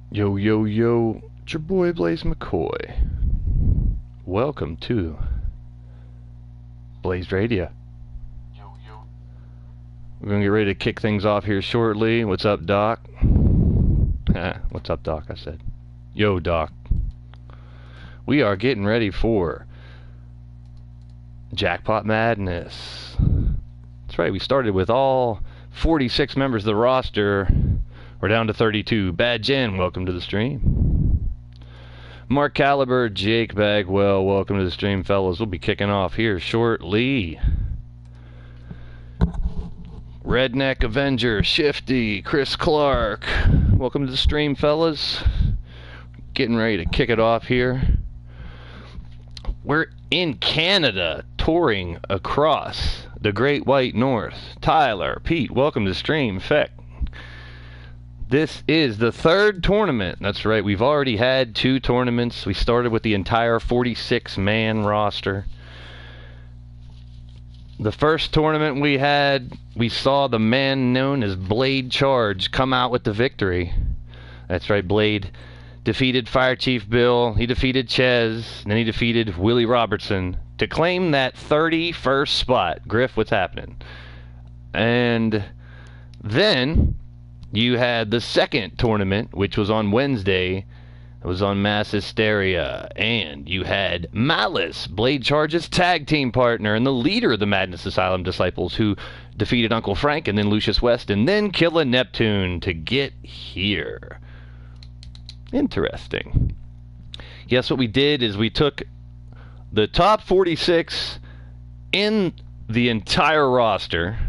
Yo, yo, yo, it's your boy Blaise McCoy. Welcome to Blaised Radio. Yo, yo. We're gonna get ready to kick things off here shortly. What's up, Doc? What's up, Doc? I said. Yo, Doc. We are getting ready for Jackpot Madness. That's right, we started with all 46 members of the roster. We're down to 32. Bad Jen, welcome to the stream. Mark Caliber, Jake Bagwell, welcome to the stream, fellas. We'll be kicking off here shortly. Redneck Avenger, Shifty, Chris Clark, welcome to the stream, fellas. Getting ready to kick it off here. We're in Canada, touring across the Great White North. Tyler, Pete, welcome to the stream. Feck. This is the third tournament. That's right, we've already had 2 tournaments. We started with the entire 46-man roster. The first tournament we had, we saw the man known as Blade Charge come out with the victory. That's right, Blade defeated Fire Chief Bill, he defeated Ches, and then he defeated Willie Robertson to claim that 31st spot. Griff, what's happening? And then you had the second tournament, which was on Wednesday. It was on Mass Hysteria. And you had Malice, Blade Charge's tag team partner and the leader of the Madness Asylum Disciples, who defeated Uncle Frank and then Lucius West and then Killa Neptune to get here. Interesting. Yes, what we did is we took the top 46 in the entire roster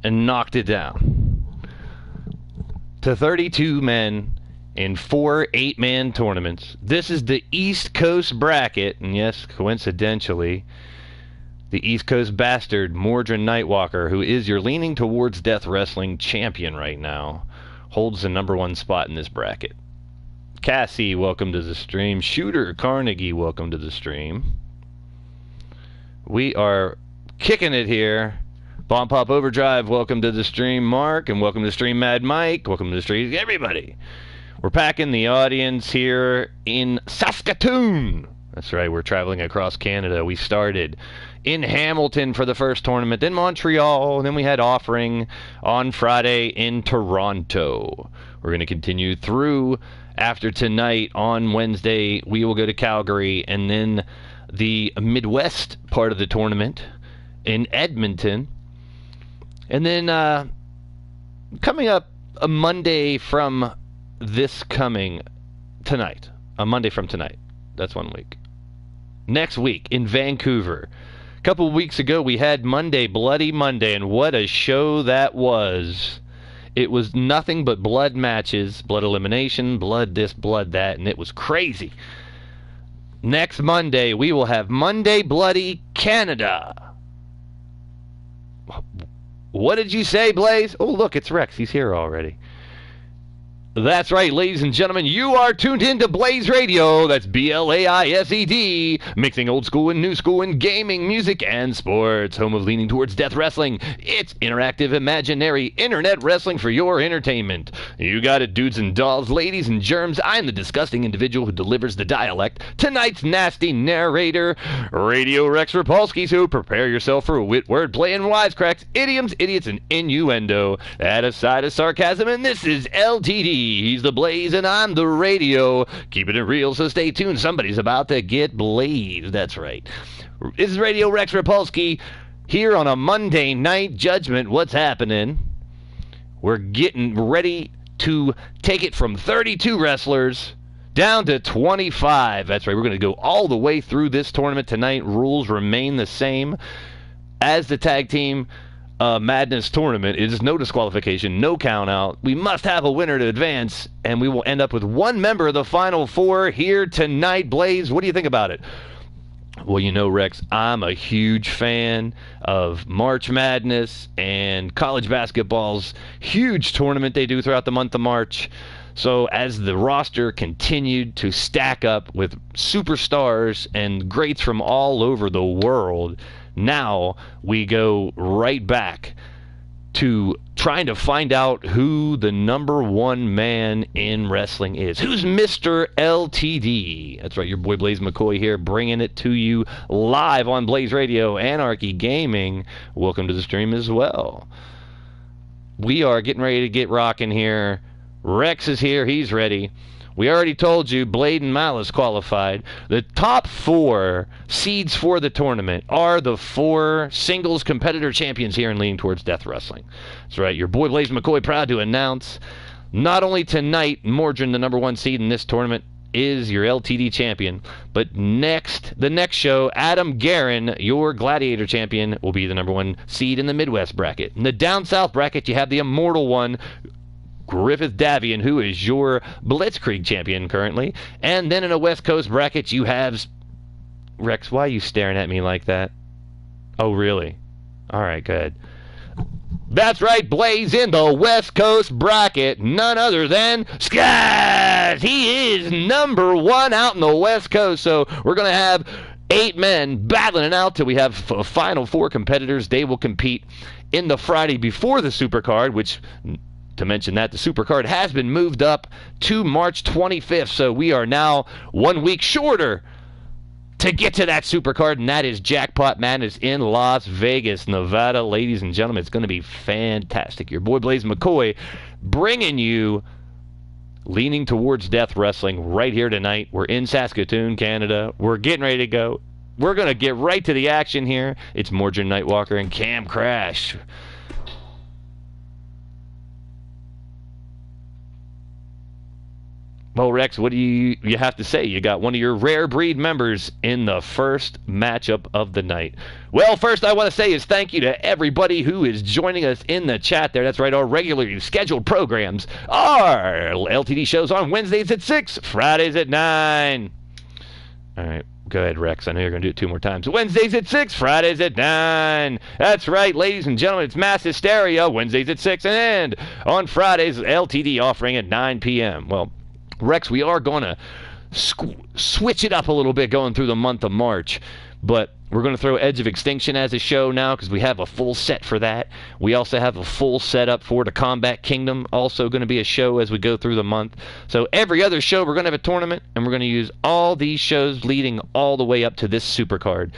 and knocked it down to 32 men in 4 8-man tournaments. This is the East Coast bracket, and yes, coincidentally, the East Coast bastard, Mordrin Nightwalker, who is your Leaning Towards Death Wrestling champion right now, holds the #1 spot in this bracket. Cassie, welcome to the stream. Shooter Carnegie, welcome to the stream. We are kicking it here. Bomb Pop Overdrive, welcome to the stream, Mark, and welcome to the stream, Mad Mike. Welcome to the stream, everybody. We're packing the audience here in Saskatoon. That's right, we're traveling across Canada. We started in Hamilton for the first tournament, then Montreal, and then we had Offering on Friday in Toronto. We're going to continue through after tonight on Wednesday. We will go to Calgary, and then the Midwest part of the tournament in Edmonton. And then coming up a Monday from this coming tonight. A Monday from tonight. That's 1 week. Next week in Vancouver. A couple of weeks ago we had Monday, Bloody Monday, and what a show that was. It was nothing but blood matches, blood elimination, blood this, blood that, and it was crazy. Next Monday we will have Monday Bloody Canada. What did you say, Blaze? Oh, look, it's Rex. He's here already. That's right, ladies and gentlemen. You are tuned into Blaised Radio. That's BLAISED. Mixing old school and new school in gaming, music, and sports. Home of Leaning Towards Death Wrestling. It's interactive, imaginary, internet wrestling for your entertainment. You got it, dudes and dolls, ladies and germs. I'm the disgusting individual who delivers the dialect. Tonight's nasty narrator, Radio Rex Repulsky. So prepare yourself for wit, wordplay, and wisecracks, idioms, idiots, and innuendo. Add a side of sarcasm, and this is LTD. He's the Blaze, and I'm the radio. Keeping it real, so stay tuned. Somebody's about to get blazed. That's right. This is Radio Rex Repulsky here on a Monday Night Judgment. What's happening? We're getting ready to take it from 32 wrestlers down to 25. That's right. We're going to go all the way through this tournament tonight. Rules remain the same as the tag team Madness tournament. It is no disqualification, no count out. We must have a winner to advance, and we will end up with 1 member of the Final 4 here tonight. Blaze, what do you think about it? Well, you know, Rex, I'm a huge fan of March Madness and college basketball's huge tournament they do throughout the month of March. So as the roster continued to stack up with superstars and greats from all over the world, now we go right back to trying to find out who the #1 man in wrestling is. Who's Mr. LTD? That's right, your boy Blaise McCoy here, bringing it to you live on Blaised Radio, Anarchy Gaming. Welcome to the stream as well. We are getting ready to get rocking here. Rex is here. He's ready. We already told you Blade and Malice qualified. The top 4 seeds for the tournament are the 4 singles competitor champions here in Leaning Towards Death Wrestling. That's right, your boy Blaise McCoy proud to announce not only tonight, Mordrin, the #1 seed in this tournament, is your LTD champion, but the next show, Adam Guerin, your Gladiator champion, will be the #1 seed in the Midwest bracket. In the Down South bracket, you have the immortal one, Griffith Davian, who is your Blitzkrieg champion currently. And then in a West Coast bracket, you have... Rex, why are you staring at me like that? Oh, really? All right, good. That's right, Blaze in the West Coast bracket. None other than Skies. He is #1 out in the West Coast. So we're going to have 8 men battling it out till we have a final 4 competitors. They will compete in the Friday before the Supercard, which... To mention that, the Supercard has been moved up to March 25th, so we are now 1 week shorter to get to that Supercard, and that is Jackpot Madness in Las Vegas, Nevada. Ladies and gentlemen, it's going to be fantastic. Your boy Blaise McCoy bringing you Leaning Towards Death Wrestling right here tonight. We're in Saskatoon, Canada. We're getting ready to go. We're going to get right to the action here. It's Mordrin Nightwalker and Cam Crash. Well, Rex, what do you have to say? You got one of your rare breed members in the first matchup of the night. Well, first I want to say is thank you to everybody who is joining us in the chat there. That's right, our regularly scheduled programs are LTD shows on Wednesdays at 6, Fridays at 9. All right, go ahead, Rex. I know you're going to do it 2 more times. Wednesdays at 6, Fridays at 9. That's right, ladies and gentlemen, it's Mass Hysteria, Wednesdays at 6, and on Fridays, LTD offering at 9 p.m. Well, Rex, we are going to switch it up a little bit going through the month of March, but we're going to throw Edge of Extinction as a show now because we have a full set for that. We also have a full setup for the Combat Kingdom, also going to be a show as we go through the month. So every other show, we're going to have a tournament, and we're going to use all these shows leading all the way up to this Supercard.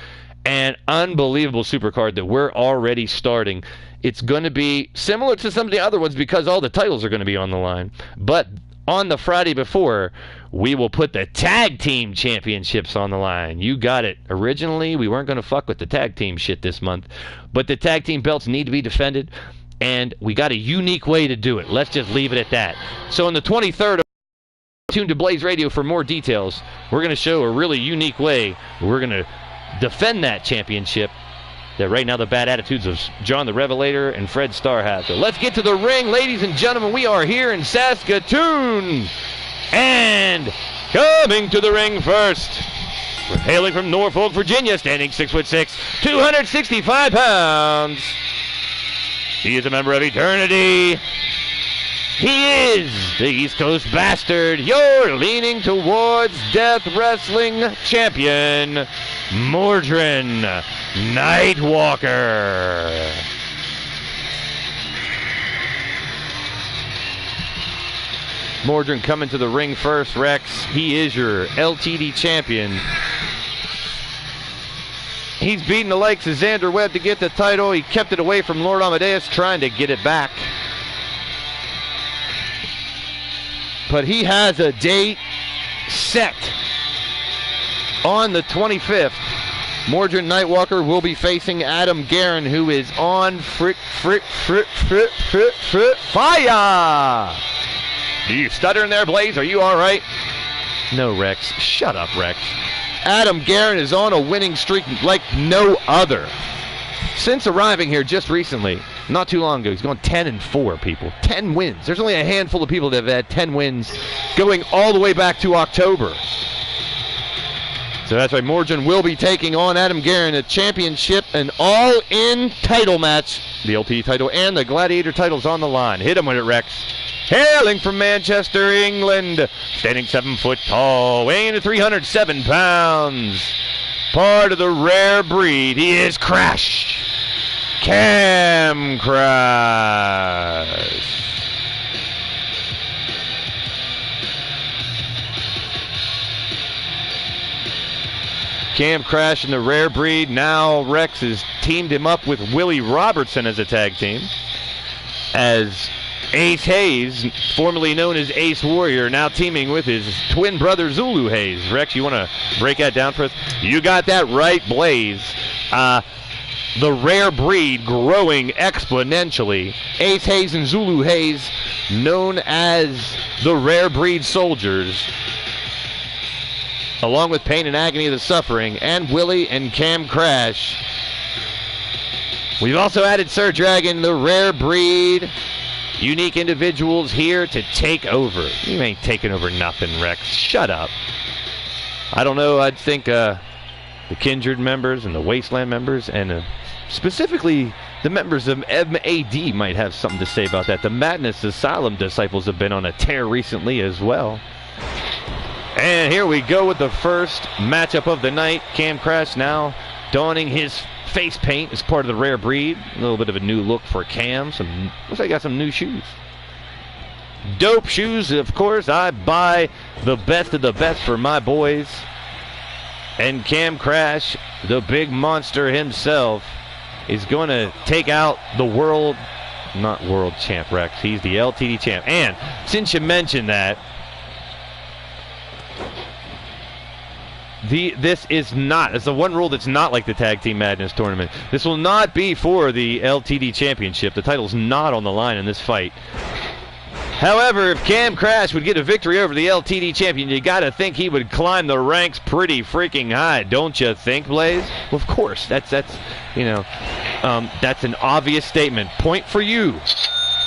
An unbelievable Supercard that we're already starting. It's going to be similar to some of the other ones because all the titles are going to be on the line, but on the Friday before, we will put the tag team championships on the line. You got it. Originally, we weren't going to fuck with the tag team shit this month, but the tag team belts need to be defended, and we got a unique way to do it. Let's just leave it at that. So on the 23rd, tune to Blaised Radio for more details. We're going to show a really unique way. We're going to defend that championship that right now the bad attitudes of John the Revelator and Fred Starr have. So let's get to the ring, ladies and gentlemen. We are here in Saskatoon. And coming to the ring first, we're hailing from Norfolk, Virginia, standing 6'6", 265 pounds. He is a member of Eternity. He is the East Coast Bastard, your Leaning Towards Death Wrestling champion, Mordrin Nightwalker. Mordrin coming to the ring first, Rex. He is your LTD champion. He's beaten the likes of Xander Webb to get the title. He kept it away from Lord Amadeus, trying to get it back. But he has a date set on the 25th. Mordrin Nightwalker will be facing Adam Guerin, who is on fire. Do you stutter in there, Blaze? Are you all right? No, Rex. Shut up, Rex. Adam Guerin is on a winning streak like no other. Since arriving here just recently, not too long ago, he's gone 10-4, people. 10 wins. There's only a handful of people that have had 10 wins going all the way back to October. So that's right, Mordrin will be taking on Adam Guerin, a championship, an all-in title match. The LTD title and the Gladiator titles on the line. Hit him with it, Rex. Hailing from Manchester, England, standing 7 foot tall, weighing in 307 pounds. Part of the rare breed, he is Crash. Cam Crash. Cam Crash in the rare breed. Now Rex has teamed him up with Willie Robertson as a tag team. As Ace Hayes, formerly known as Ace Warrior, now teaming with his twin brother Zulu Hayes. Rex, you want to break that down for us? You got that right, Blaze. The rare breed growing exponentially. Ace Hayes and Zulu Hayes, known as the rare breed soldiers, along with Pain and Agony of the Suffering, and Willie and Cam Crash. We've also added Sir Dragon, the rare breed. Unique individuals here to take over. You ain't taking over nothing, Rex. Shut up. I don't know. I'd think the Kindred members and the Wasteland members and specifically the members of MAD might have something to say about that. The Madness Asylum disciples have been on a tear recently as well. And here we go with the first matchup of the night. Cam Crash now donning his face paint as part of the rare breed. A little bit of a new look for Cam. Looks like I got some new shoes. Dope shoes, of course. I buy the best of the best for my boys. And Cam Crash, the big monster himself, is going to take out the world, not world champ Rex. He's the LTD champ. And since you mentioned that, this is not, it's the one rule that's not like the Tag Team Madness tournament. This will not be for the LTD championship. The title's not on the line in this fight. However, if Cam Crash would get a victory over the LTD champion, you got to think he would climb the ranks pretty freaking high, don't you think, Blaze? Well, of course. That's an obvious statement. Point for you.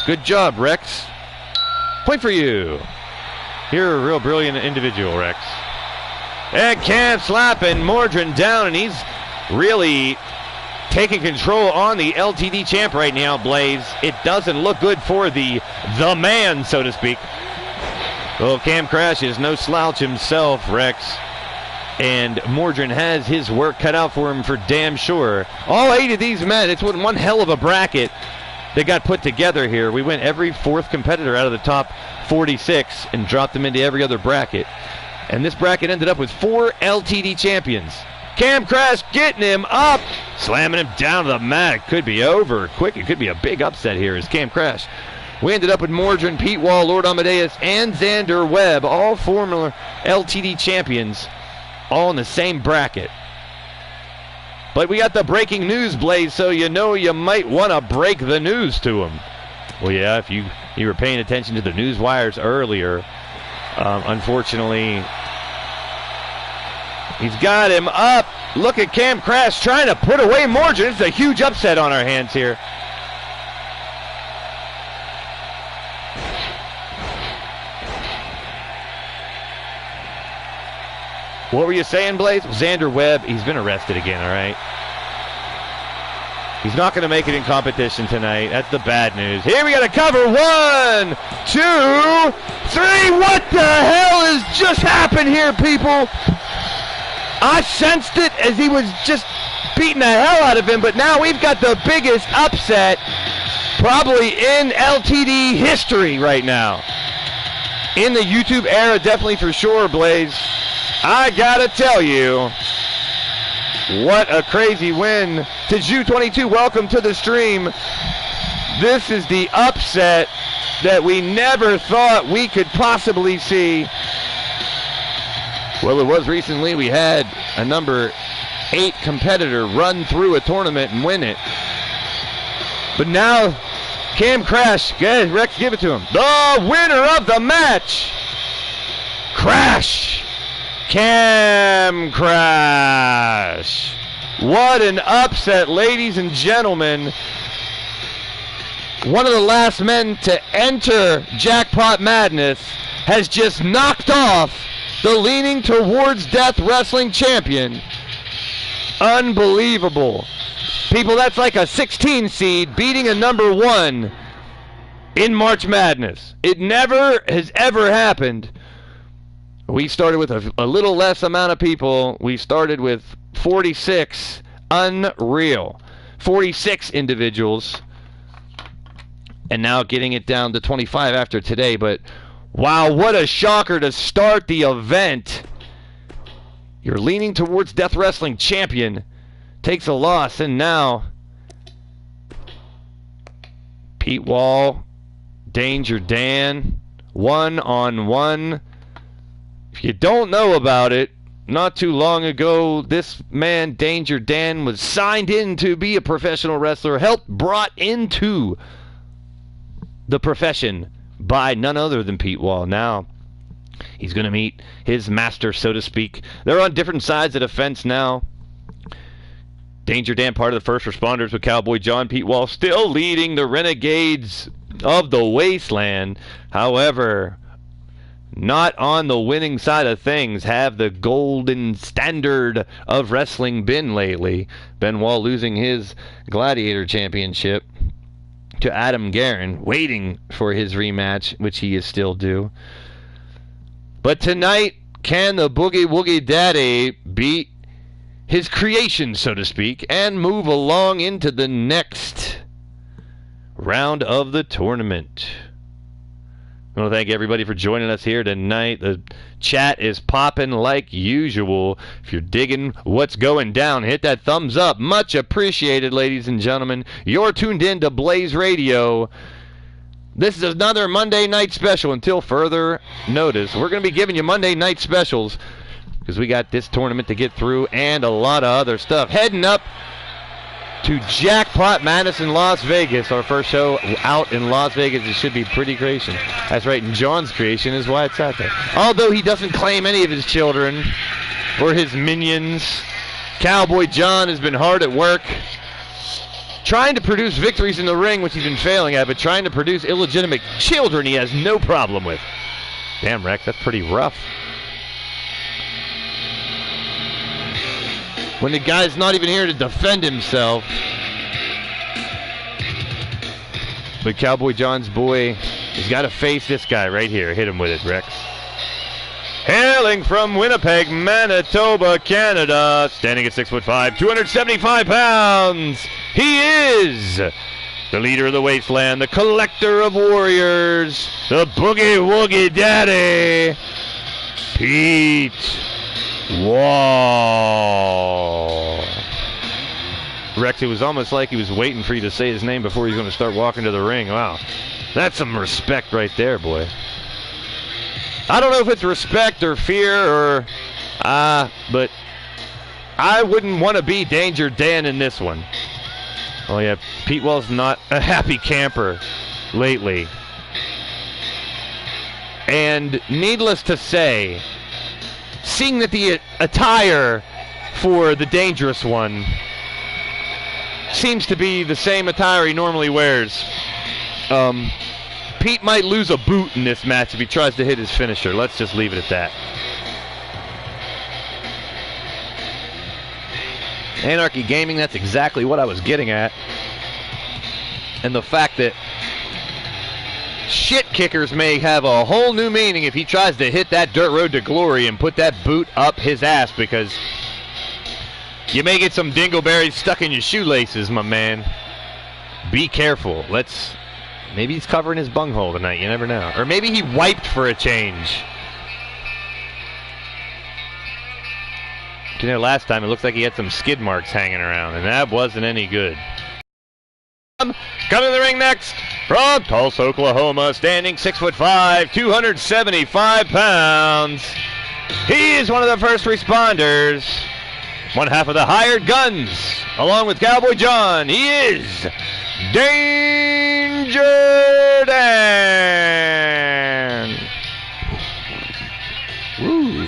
Good job, Rex. Point for you. You're a real brilliant individual, Rex. And Cam slapping Mordrin down, and he's really taking control on the LTD champ right now, Blaze. It doesn't look good for the man, so to speak. Well, Cam Crash is no slouch himself, Rex. And Mordrin has his work cut out for him for damn sure. All 8 of these men, it's one hell of a bracket that got put together here. We went every 4th competitor out of the top 46 and dropped them into every other bracket. And this bracket ended up with 4 LTD champions. Cam Crash getting him up, slamming him down to the mat. It could be over quick. It could be a big upset here as Cam Crash. We ended up with Mordrin, Pete Wall, Lord Amadeus, and Xander Webb, all former LTD champions, all in the same bracket. But we got the breaking news, Blaze, so you know you might want to break the news to them. Well, yeah, if you were paying attention to the news wires earlier, unfortunately, he's got him up. Look at Cam Crash trying to put away Mordrin. It's a huge upset on our hands here. What were you saying, Blaze? Xander Webb, he's been arrested again, all right? He's not going to make it in competition tonight. That's the bad news. Here we got to cover. 1, 2, 3. What the hell has just happened here, people? I sensed it as he was just beating the hell out of him, but now we've got the biggest upset probably in LTD history right now. In the YouTube era, definitely for sure, Blaze. I gotta tell you, what a crazy win. To Ju22, welcome to the stream. This is the upset that we never thought we could possibly see. Well, it was recently we had a number 8 competitor run through a tournament and win it. But now, Cam Crash, go ahead, Rex, give it to him. The winner of the match, Crash. Cam Crash. What an upset, ladies and gentlemen. One of the last men to enter Jackpot Madness has just knocked off the Leaning Towards Death Wrestling Champion. Unbelievable. People, that's like a 16 seed beating a number 1 in March Madness. It never has ever happened. We started with a little less amount of people. We started with 46. Unreal. 46 individuals. And now getting it down to 25 after today. But, wow, what a shocker to start the event. You're leaning towards Death Wrestling champion. Takes a loss, and now Pete Wall, Danger Dan, one-on-one. If you don't know about it, not too long ago, this man, Danger Dan, was signed in to be a professional wrestler, helped brought into the profession by none other than Pete Wall. Now, he's going to meet his master, so to speak. They're on different sides of the fence now. Danger Dan, part of the first responders with Cowboy John. Pete Wall still leading the Renegades of the Wasteland. However, not on the winning side of things have the golden standard of wrestling been lately. Ben Wall losing his Gladiator Championship to Adam Guerin, waiting for his rematch, which he is still due. But tonight, can the Boogie Woogie Daddy beat his creation, so to speak, and move along into the next round of the tournament? I want to thank everybody for joining us here tonight. The chat is popping like usual. If you're digging what's going down, hit that thumbs up. Much appreciated, ladies and gentlemen. You're tuned in to Blaised Radio. This is another Monday night special until further notice. We're going to be giving you Monday night specials because we got this tournament to get through and a lot of other stuff. Heading up to Jackpot, Madison, Las Vegas. Our first show out in Las Vegas. It should be pretty creation. That's right, and John's creation is why it's out there. Although he doesn't claim any of his children or his minions, Cowboy John has been hard at work trying to produce victories in the ring, which he's been failing at, but trying to produce illegitimate children he has no problem with. Damn, Rex, that's pretty rough. When the guy's not even here to defend himself. But Cowboy John's boy has got to face this guy right here. Hit him with it, Rex. Hailing from Winnipeg, Manitoba, Canada, standing at 6'5", 275 pounds, he is the leader of the Wasteland, the collector of warriors, the Boogie Woogie Daddy, Pete Wall. Rex, it was almost like he was waiting for you to say his name before he was going to start walking to the ring. Wow. That's some respect right there, boy. I don't know if it's respect or fear or... but I wouldn't want to be Danger Dan in this one. Oh, yeah, Pete Wall's not a happy camper lately. And needless to say, seeing that the attire for the Dangerous One seems to be the same attire he normally wears, Pete might lose a boot in this match if he tries to hit his finisher. Let's just leave it at that. Anarchy Gaming, that's exactly what I was getting at. And the fact that shit kickers may have a whole new meaning if he tries to hit that dirt road to glory and put that boot up his ass, because you may get some dingleberries stuck in your shoelaces, my man. Be careful. Maybe he's covering his bunghole tonight. You never know. Or maybe he wiped for a change. You know, last time it looks like he had some skid marks hanging around, and that wasn't any good. Coming to the ring next, from Tulsa, Oklahoma, standing 6'5", 275 pounds. He is one of the first responders, one half of the hired guns, along with Cowboy John. He is Danger Dan. Woo.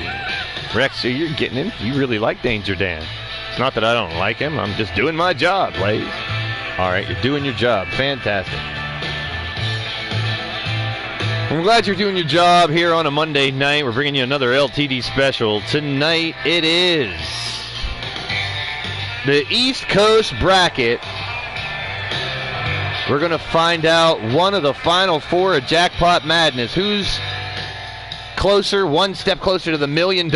Rex, so you're getting him. You really like Danger Dan. It's not that I don't like him. I'm just doing my job, Blaise. All right, you're doing your job. Fantastic. I'm glad you're doing your job here on a Monday night. We're bringing you another LTD special. Tonight it is the East Coast bracket. We're going to find out one of the final four of Jackpot Madness. Who's closer, one step closer to the $1 million?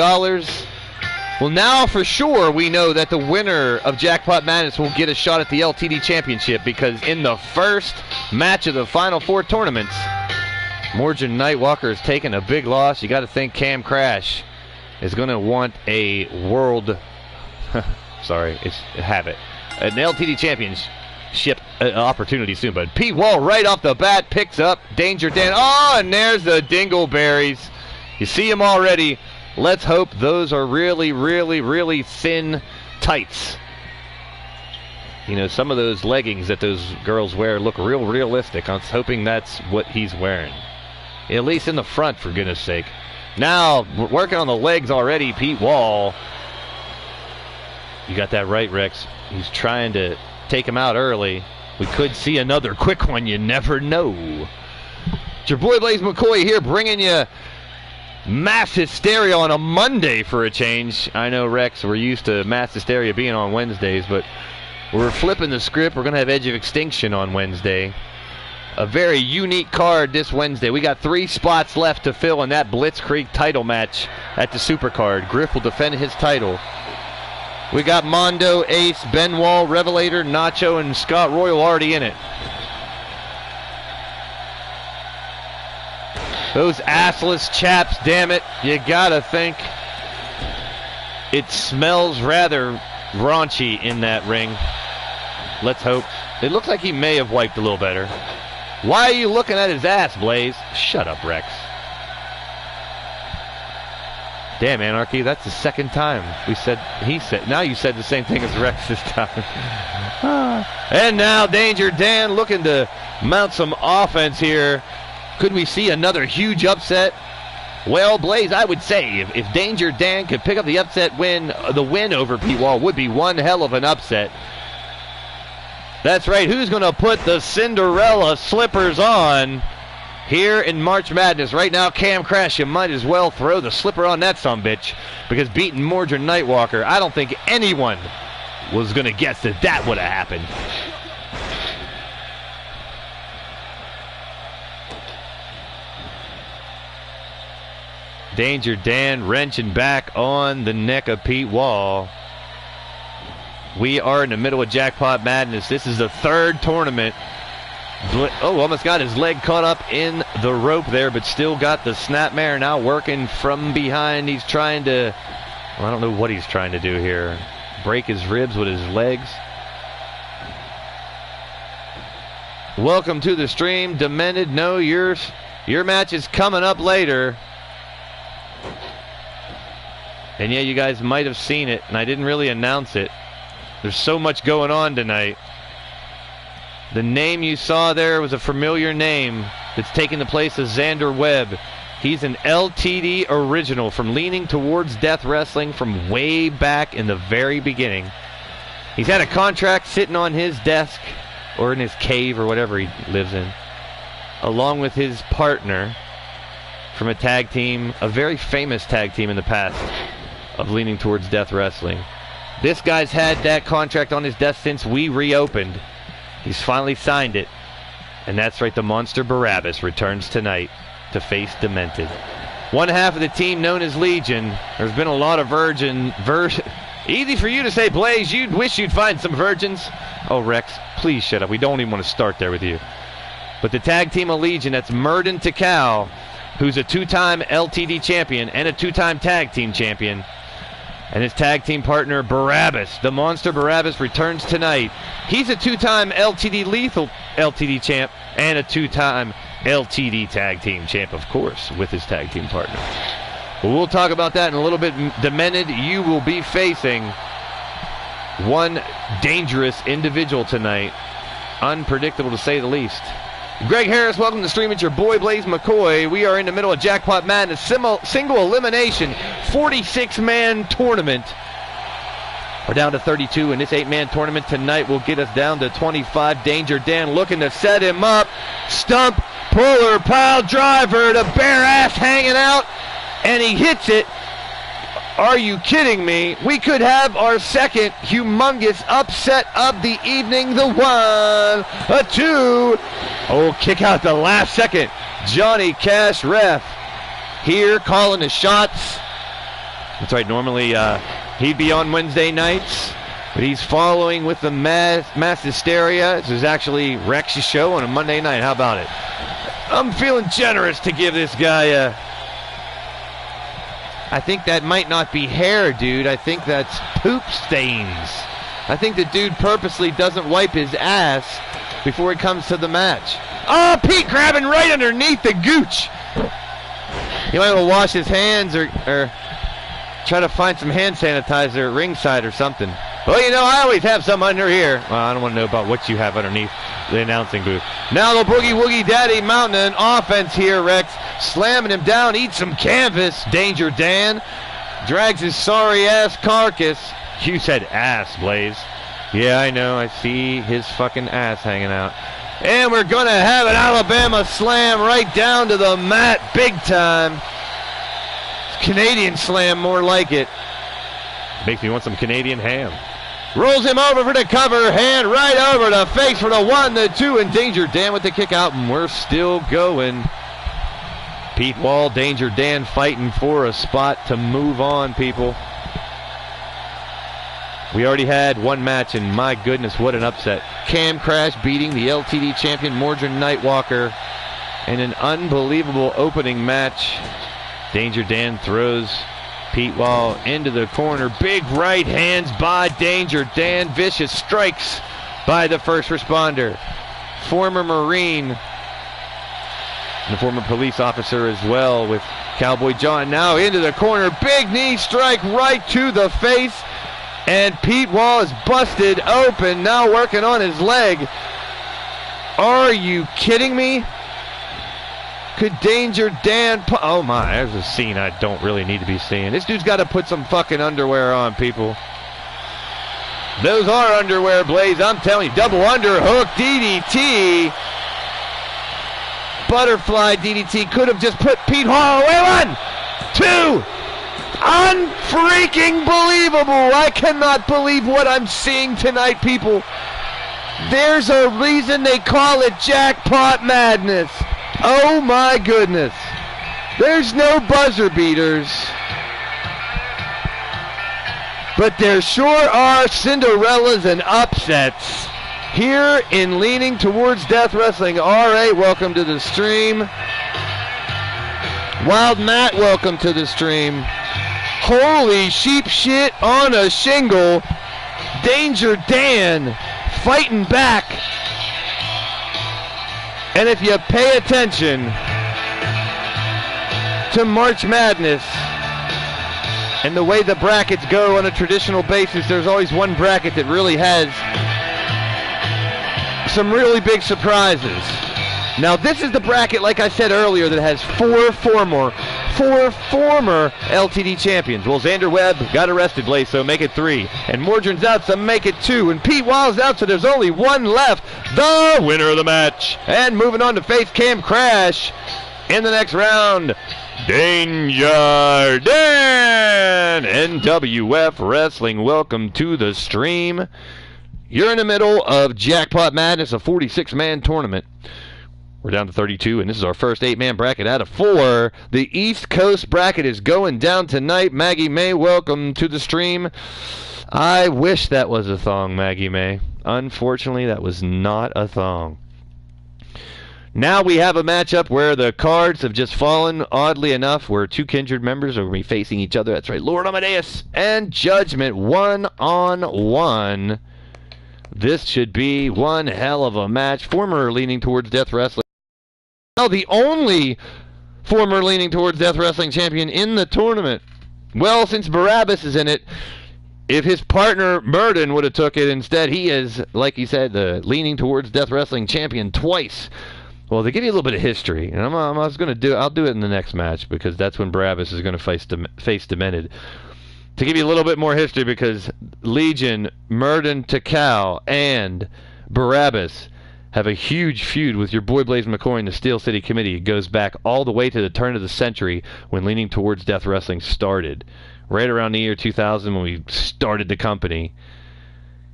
Well, now for sure we know that the winner of Jackpot Madness will get a shot at the LTD Championship, because in the first match of the Final Four tournaments, Morgan Nightwalker has taken a big loss. You got to think Cam Crash is going to want a world... sorry, have it. An LTD Championship opportunity soon, but Pete Wall right off the bat picks up Danger Dan. Oh, and there's the Dingleberries. You see them already. Let's hope those are really, really, really thin tights. You know, some of those leggings that those girls wear look real realistic. I'm hoping that's what he's wearing. At least in the front, for goodness sake. Now, working on the legs already, Pete Wall. You got that right, Rex. He's trying to take him out early. We could see another quick one. You never know. It's your boy Blaise McCoy here, bringing you mass hysteria on a Monday for a change. I know, Rex, we're used to mass hysteria being on Wednesdays, but we're flipping the script. We're going to have Edge of Extinction on Wednesday. A very unique card this Wednesday. We got 3 spots left to fill in that Blitzkrieg title match at the Supercard. Griff will defend his title. We got Mondo, Ace, Ben Wall, Revelator, Nacho, and Scott Royal already in it. Those assless chaps, damn it. You gotta think it smells rather raunchy in that ring. Let's hope. It looks like he may have wiped a little better. Why are you looking at his ass, Blaze? Shut up, Rex. Damn, Anarchy, that's the second time he said. Now you said the same thing as Rex this time. And now Danger Dan looking to mount some offense here. Could we see another huge upset? Well, Blaze, I would say if Danger Dan could pick up the upset win, the win over Pete Wall would be one hell of an upset. That's right. Who's going to put the Cinderella slippers on here in March Madness? Right now, Cam Crash, you might as well throw the slipper on that sumbitch, because beating Morgan Nightwalker, I don't think anyone was going to guess that would have happened. Danger Dan wrenching back on the neck of Pete Wall. We are in the middle of Jackpot Madness. This is the third tournament. Almost got his leg caught up in the rope there, but still got the snapmare now working from behind. He's trying to, well, I don't know what he's trying to do here. Break his ribs with his legs. Welcome to the stream, Demented. No, your match is coming up later. And yeah, you guys might have seen it, and I didn't really announce it. There's so much going on tonight. The name you saw there was a familiar name that's taking the place of Xander Webb. He's an LTD original from Leaning Towards Death Wrestling from way back in the very beginning. He's had a contract sitting on his desk or in his cave or whatever he lives in, along with his partner from a tag team, a very famous tag team in the past of Leaning Towards Death Wrestling. This guy's had that contract on his desk since we reopened. He's finally signed it. And that's right, the Monster Barabbas returns tonight to face Demented. One half of the team known as Legion. There's been a lot of easy for you to say, Blaze. You'd wish you'd find some virgins. Oh, Rex, please shut up. We don't even want to start there with you. But the tag team of Legion, that's Murden Takal, who's a 2-time LTD champion and a 2-time tag team champion. And his tag team partner, Barabbas. The Monster Barabbas returns tonight. He's a 2-time LTD Lethal LTD champ and a 2-time LTD tag team champ, of course, with his tag team partner. But we'll talk about that in a little bit. Demented, you will be facing one dangerous individual tonight. Unpredictable, to say the least. Greg Harris, welcome to the stream. It's your boy Blaise McCoy. We are in the middle of Jackpot Madness, single elimination, 46-man tournament. We're down to 32, and this 8-man tournament tonight will get us down to 25. Danger Dan looking to set him up. Stump, puller, pile driver, the bare ass hanging out, and he hits it. Are you kidding me? We could have our second humongous upset of the evening. The 1, a 2. Oh, kick out the last second. Johnny Cash ref here calling the shots. That's right, normally He'd be on Wednesday nights, but he's following with the mass hysteria. This is actually Rex's show on a Monday night. How about it? I'm feeling generous to give this guy a... I think that might not be hair, dude. I think that's poop stains. I think the dude purposely doesn't wipe his ass before he comes to the match. Oh, Pete grabbing right underneath the gooch. He might want to wash his hands or try to find some hand sanitizer at ringside or something. Well, you know, I always have some under here. Well, I don't want to know about what you have underneath the announcing booth. Now the Boogie Woogie Daddy mounting an offense here, Rex. Slamming him down, eats some canvas. Danger Dan drags his sorry-ass carcass. You said ass, Blaze. Yeah, I know. I see his fucking ass hanging out. And we're going to have an Alabama slam right down to the mat big time. Canadian slam, more like it. Makes me want some Canadian ham. Rolls him over for the cover, hand right over the face for the 1, the 2, and Danger Dan with the kick out, and we're still going. Pete Wall, Danger Dan fighting for a spot to move on, people. We already had one match, and my goodness, what an upset. Cam Crash beating the LTD champion Mordred Nightwalker in an unbelievable opening match. Danger Dan throws Pete Wall into the corner. Big right hands by Danger Dan. Vicious strikes by the first responder. Former Marine and a former police officer as well with Cowboy John now into the corner. Big knee strike right to the face. And Pete Wall is busted open, now working on his leg. Are you kidding me? Could Danger Dan... Oh my, there's a scene I don't really need to be seeing. This dude's got to put some fucking underwear on, people. Those are underwear, Blaze. I'm telling you, double underhook DDT. Butterfly DDT could have just put Pete Hall away. 1, 2... Unfreaking believable. I cannot believe what I'm seeing tonight, people. There's a reason they call it Jackpot Madness. Oh my goodness. There's no buzzer beaters. But there sure are Cinderellas and upsets here in Leaning Towards Death Wrestling. RA, welcome to the stream. Wild Matt, welcome to the stream. Holy sheep shit on a shingle. Danger Dan fighting back. And if you pay attention to March Madness and the way the brackets go on a traditional basis, there's always one bracket that really has some really big surprises. Now this is the bracket, like I said earlier, that has four former LTD champions. Well, Xander Webb got arrested, Blaze, so make it 3. And Mordred's out, so make it 2. And Pete Wall's out, so there's only 1 left. The winner of the match. And moving on to face Cam Crash in the next round. Danger Dan! NWF Wrestling, welcome to the stream. You're in the middle of Jackpot Madness, a 46-man tournament. We're down to 32, and this is our first 8-man bracket out of 4. The East Coast bracket is going down tonight. Maggie May, welcome to the stream. I wish that was a thong, Maggie May. Unfortunately, that was not a thong. Now we have a matchup where the cards have just fallen, oddly enough, where 2 kindred members are going to be facing each other. That's right, Lord Amadeus and Judgment, 1-on-1. This should be one hell of a match. Former Leaning Towards Death Wrestling. Now the only former Leaning Towards Death Wrestling champion in the tournament. Well, since Barabbas is in it, if his partner Burden would have took it instead, he is, like he said, the Leaning Towards Death Wrestling champion twice. Well, to give you a little bit of history, and I'll do it in the next match because that's when Barabbas is going to face Demented. To give you a little bit more history, because Legion, Murden, Takao, and Barabbas have a huge feud with your boy Blaise McCoy and the Steel City Committee. It goes back all the way to the turn of the century when Leaning Towards Death Wrestling started. Right around the year 2000 when we started the company,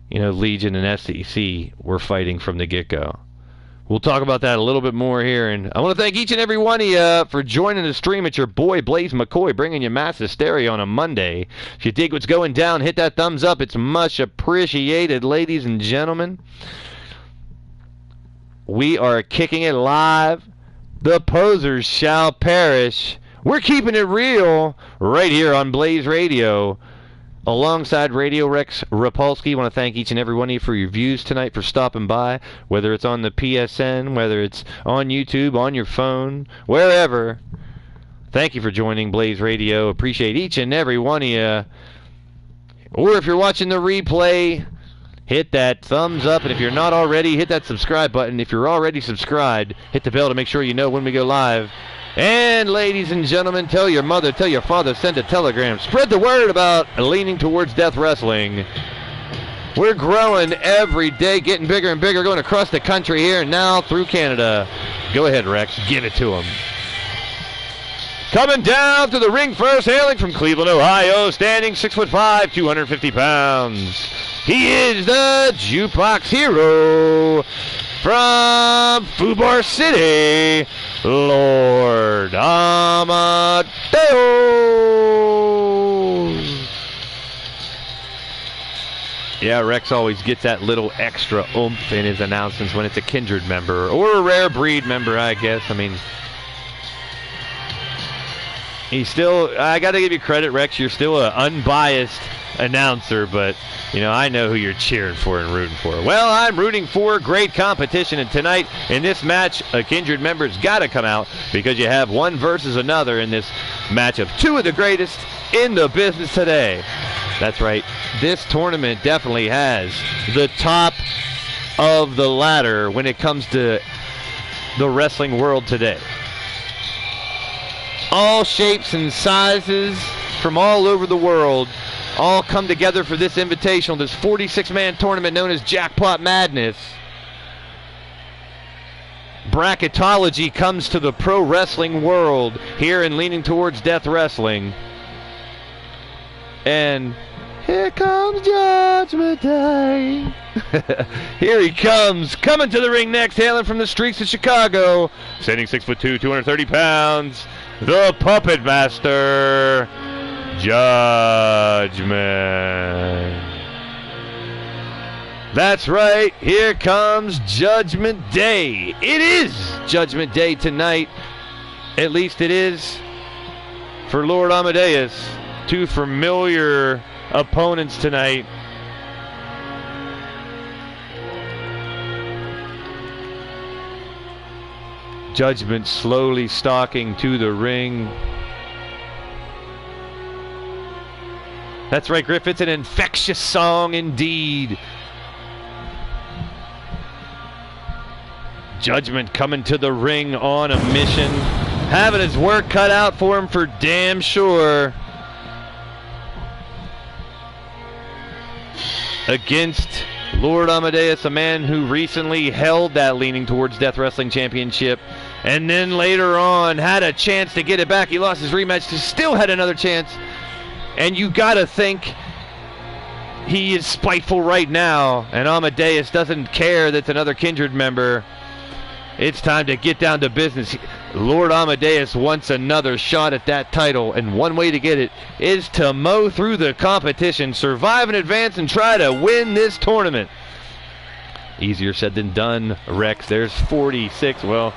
you know, Legion and SEC were fighting from the get-go. We'll talk about that a little bit more here. And I want to thank each and every one of you for joining the stream. It's your boy, Blaise McCoy, bringing you mass hysteria on a Monday. If you dig what's going down, hit that thumbs up. It's much appreciated, ladies and gentlemen. We are kicking it live. The posers shall perish. We're keeping it real right here on Blaised Radio. Alongside Radio Rex Repulsky, I want to thank each and every one of you for your views tonight, for stopping by, whether it's on the PSN, whether it's on YouTube, on your phone, wherever. Thank you for joining Blaised Radio. Appreciate each and every one of you. Or if you're watching the replay, hit that thumbs up. And if you're not already, hit that subscribe button. If you're already subscribed, hit the bell to make sure you know when we go live. And ladies and gentlemen, tell your mother, tell your father, send a telegram. Spread the word about Leaning Towards Death Wrestling. We're growing every day, getting bigger and bigger, going across the country here and now through Canada. Go ahead, Rex. Give it to him. Coming down to the ring first, hailing from Cleveland, Ohio, standing 6'5", 250 pounds. He is the Jukebox Hero from Fubar City, Lord Amadeus. Yeah, Rex always gets that little extra oomph in his announcements when it's a kindred member or a rare breed member, I guess. I mean, he's still, I got to give you credit, Rex. You're still an unbiased announcer, but you know, I know who you're cheering for and rooting for. Well, I'm rooting for great competition, and tonight in this match, a kindred member's got to come out because you have one versus another in this match of two of the greatest in the business today. That's right. This tournament definitely has the top of the ladder when it comes to the wrestling world today. All shapes and sizes from all over the world all come together for this invitational, this 46-man tournament known as Jackpot Madness. Bracketology comes to the pro wrestling world here in Leaning Towards Death Wrestling. And here comes Judgment Day. Here he comes, coming to the ring next, hailing from the streets of Chicago, standing 6'2", 230 pounds, the Puppet Master, Judgment. That's right, here comes Judgment Day. It is Judgment Day tonight. At least it is for Lord Amadeus. Two familiar opponents tonight. Judgment slowly stalking to the ring. That's right, Griff. It's an infectious song indeed. Judgment coming to the ring on a mission, having his work cut out for him for damn sure. Against Lord Amadeus, a man who recently held that Leaning Towards Death Wrestling Championship, and then later on had a chance to get it back. He lost his rematch, he still had another chance. And you gotta think he is spiteful right now, and Amadeus doesn't care that's another kindred member. It's time to get down to business. Lord Amadeus wants another shot at that title, and one way to get it is to mow through the competition, survive in advance, and try to win this tournament. Easier said than done, Rex. There's 46, well,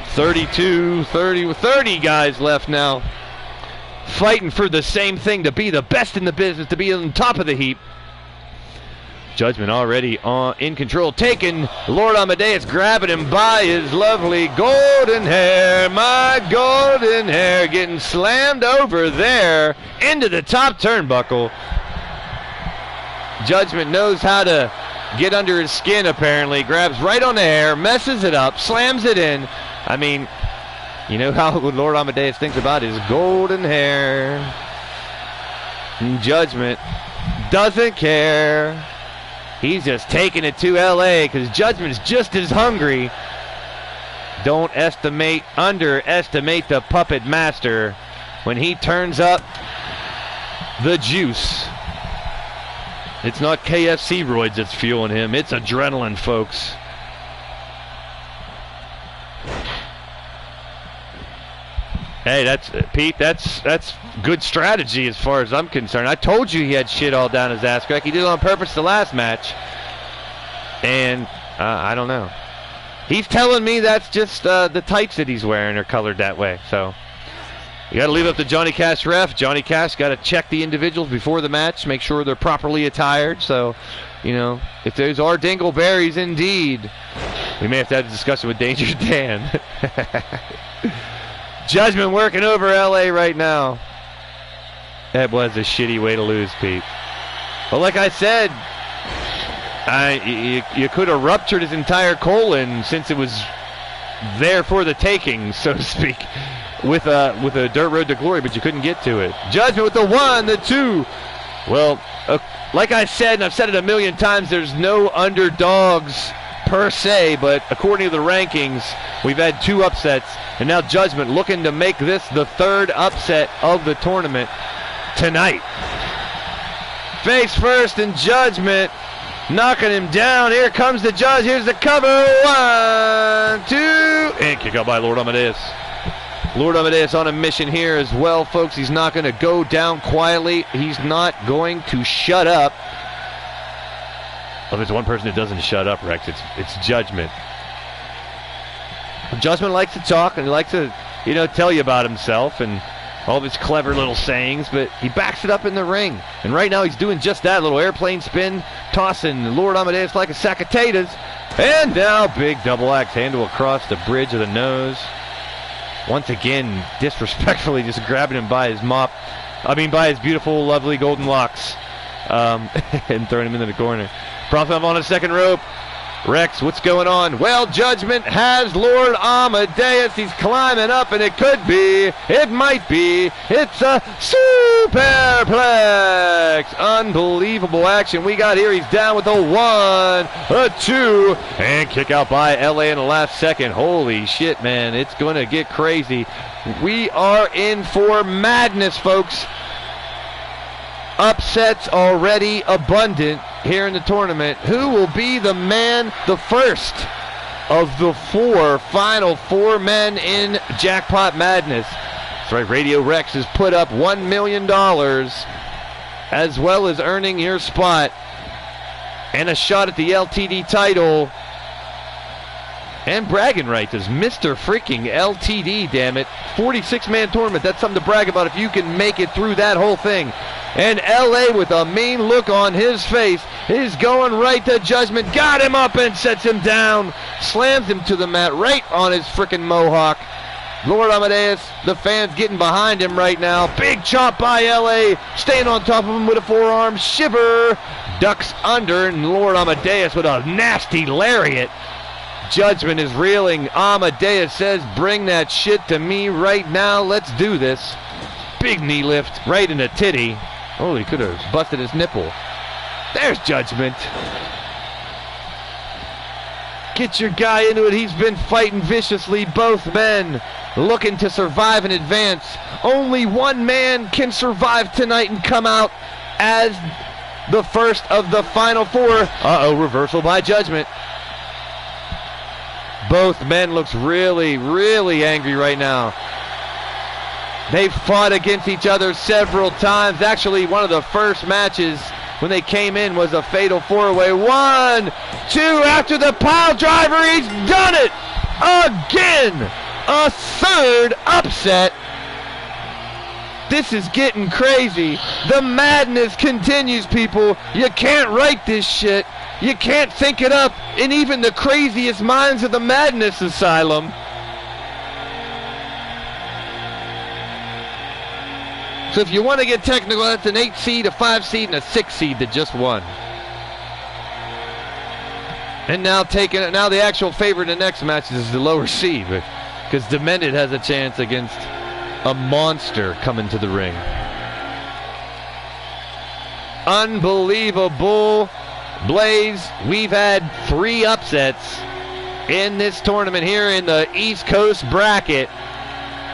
32, 30 guys left now, fighting for the same thing, to be the best in the business, to be on top of the heap. Judgment already in control, taking Lord Amadeus, grabbing him by his lovely golden hair. My golden hair, getting slammed over there into the top turnbuckle. Judgment knows how to get under his skin, apparently. Grabs right on the hair, messes it up, slams it in. I mean, you know how Lord Amadeus thinks about his golden hair. And Judgment doesn't care. He's just taking it to LA because Judgment's just as hungry. Don't underestimate the Puppet Master when he turns up the juice. It's not KFC roids that's fueling him. It's adrenaline, folks. Hey, that's Pete. That's good strategy as far as I'm concerned. I told you he had shit all down his ass crack. He did it on purpose the last match, and I don't know. He's telling me that's just the tights that he's wearing are colored that way. So you got to leave it up to Johnny Cash ref. Johnny Cash got to check the individuals before the match, make sure they're properly attired. So, you know, if those are dingleberries indeed, we may have to have a discussion with Danger Dan. Judgment working over LA right now. That was a shitty way to lose, Pete. But like I said, you could have ruptured his entire colon since it was there for the taking, so to speak, with a dirt road to glory, but you couldn't get to it. Judgment with the 1, the 2. Well, like I said, and I've said it a million times, there's no underdogs per se, but according to the rankings, we've had 2 upsets, and now Judgment looking to make this the 3rd upset of the tournament tonight. Face first, and Judgment knocking him down. Here comes the Judge. Here's the cover. 1, 2, and kick out by Lord Amadeus. Lord Amadeus on a mission here as well, folks. He's not going to go down quietly. He's not going to shut up. Well, there's one person that doesn't shut up, Rex. It's Judgment. Judgment likes to talk and he likes to, you know, tell you about himself and all of his clever little sayings, but he backs it up in the ring. And right now he's doing just that, little airplane spin, tossing Lord Amadeus like a sack of taters. And now big double axe handle across the bridge of the nose. Once again, disrespectfully just grabbing him by his by his beautiful, lovely golden locks, and throwing him into the corner. Props up on a second rope. Rex, what's going on? Well, Judgment has Lord Amadeus. He's climbing up, and it could be, it might be, it's a superplex. Unbelievable action we got here. He's down with a 1, a 2, and kick out by LA in the last second. Holy shit, man. It's going to get crazy. We are in for madness, folks. Upsets already abundant here in the tournament. Who will be the man, the first of the final 4 men in Jackpot Madness? That's right, Radio Rex has put up $1 million, as well as earning your spot and a shot at the LTD title and bragging rights as Mr. freaking LTD, damn it. 46-man tournament, that's something to brag about if you can make it through that whole thing. And LA with a mean look on his face is going right to Judgment. Got him up and sets him down. Slams him to the mat right on his freaking mohawk. Lord Amadeus, the fans getting behind him right now. Big chop by LA. Staying on top of him with a forearm shiver. Ducks under, and Lord Amadeus with a nasty lariat. Judgment is reeling. Amadeus says, bring that shit to me right now. Let's do this. Big knee lift right in the titty. Oh, he could have busted his nipple. There's Judgment. Get your guy into it. He's been fighting viciously. Both men looking to survive and advance. Only one man can survive tonight and come out as the first of the final 4. Uh-oh, reversal by Judgment. Both men looks really, really angry right now. They've fought against each other several times. Actually, one of the first matches when they came in was a fatal 4-way. 1, 2, after the pile driver, he's done it again. A 3rd upset. This is getting crazy. The madness continues, people. You can't write this shit. You can't think it up in even the craziest minds of the Madness Asylum. So if you want to get technical, that's an 8 seed, a 5 seed, and a 6 seed that just won. And now the actual favorite in the next match is the lower seed, because Demented has a chance against a monster coming to the ring. Unbelievable. Blaze, we've had 3 upsets in this tournament here in the East Coast bracket.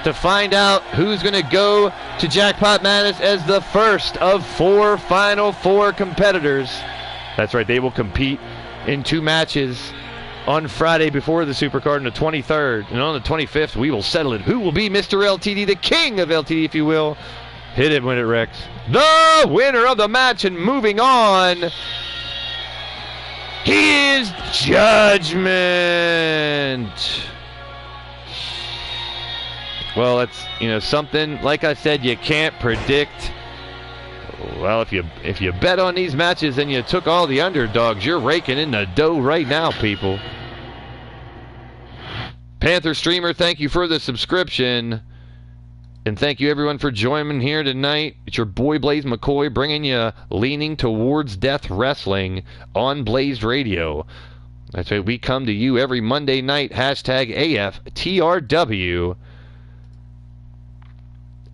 To find out who's going to go to Jackpot Madness as the first of 4 final 4 competitors. That's right, they will compete in 2 matches on Friday before the Supercard on the 23rd. And on the 25th, we will settle it. Who will be Mr. LTD, the king of LTD, if you will? Hit it when it Rex. The winner of the match, and moving on, he is Judgment. Well, it's, something, like I said, you can't predict. Well, if you bet on these matches and you took all the underdogs, you're raking in the dough right now, people. Panther Streamer, thank you for the subscription. And thank you, everyone, for joining here tonight. It's your boy, Blaise McCoy, bringing you Leaning Towards Death Wrestling on Blaised Radio. That's right, we come to you every Monday night, hashtag AFTRW.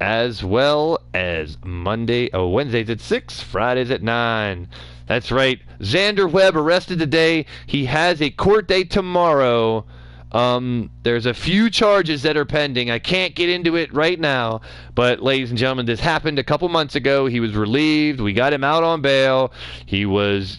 As well as Wednesdays at 6, Fridays at 9. That's right. Xander Webb arrested today. He has a court date tomorrow. There's a few charges that are pending. I can't get into it right now. But, ladies and gentlemen, this happened a couple months ago. He was relieved. We got him out on bail. He was,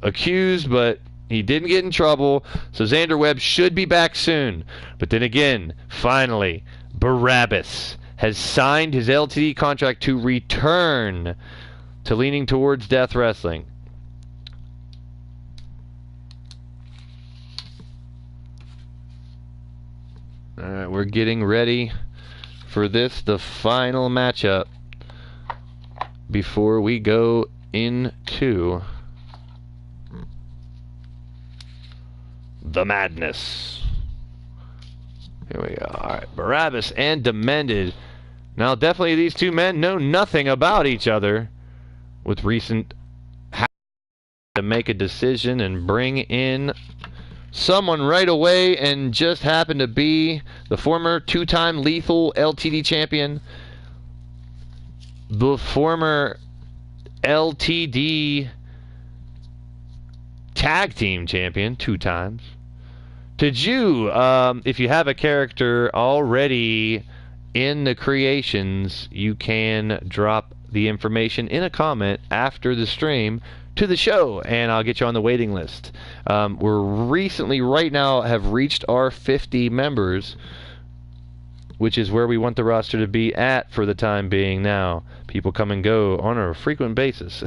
accused, but he didn't get in trouble. So Xander Webb should be back soon. But then again, finally, Barabbas has signed his LTD contract to return to Leaning Towards Death Wrestling. All right, we're getting ready for this, the final matchup, before we go into the madness. Here we go. All right, Barabbas and Demended. Now, definitely these two men know nothing about each other, with recent to make a decision and bring in someone right away, and just happened to be the former two-time Lethal LTD champion, the former LTD tag team champion 2 times. Did you, if you have a character already in the creations, you can drop the information in a comment after the stream to the show, and I'll get you on the waiting list. We're recently, right now, have reached our 50 members, which is where we want the roster to be at for the time being now. People come and go on a frequent basis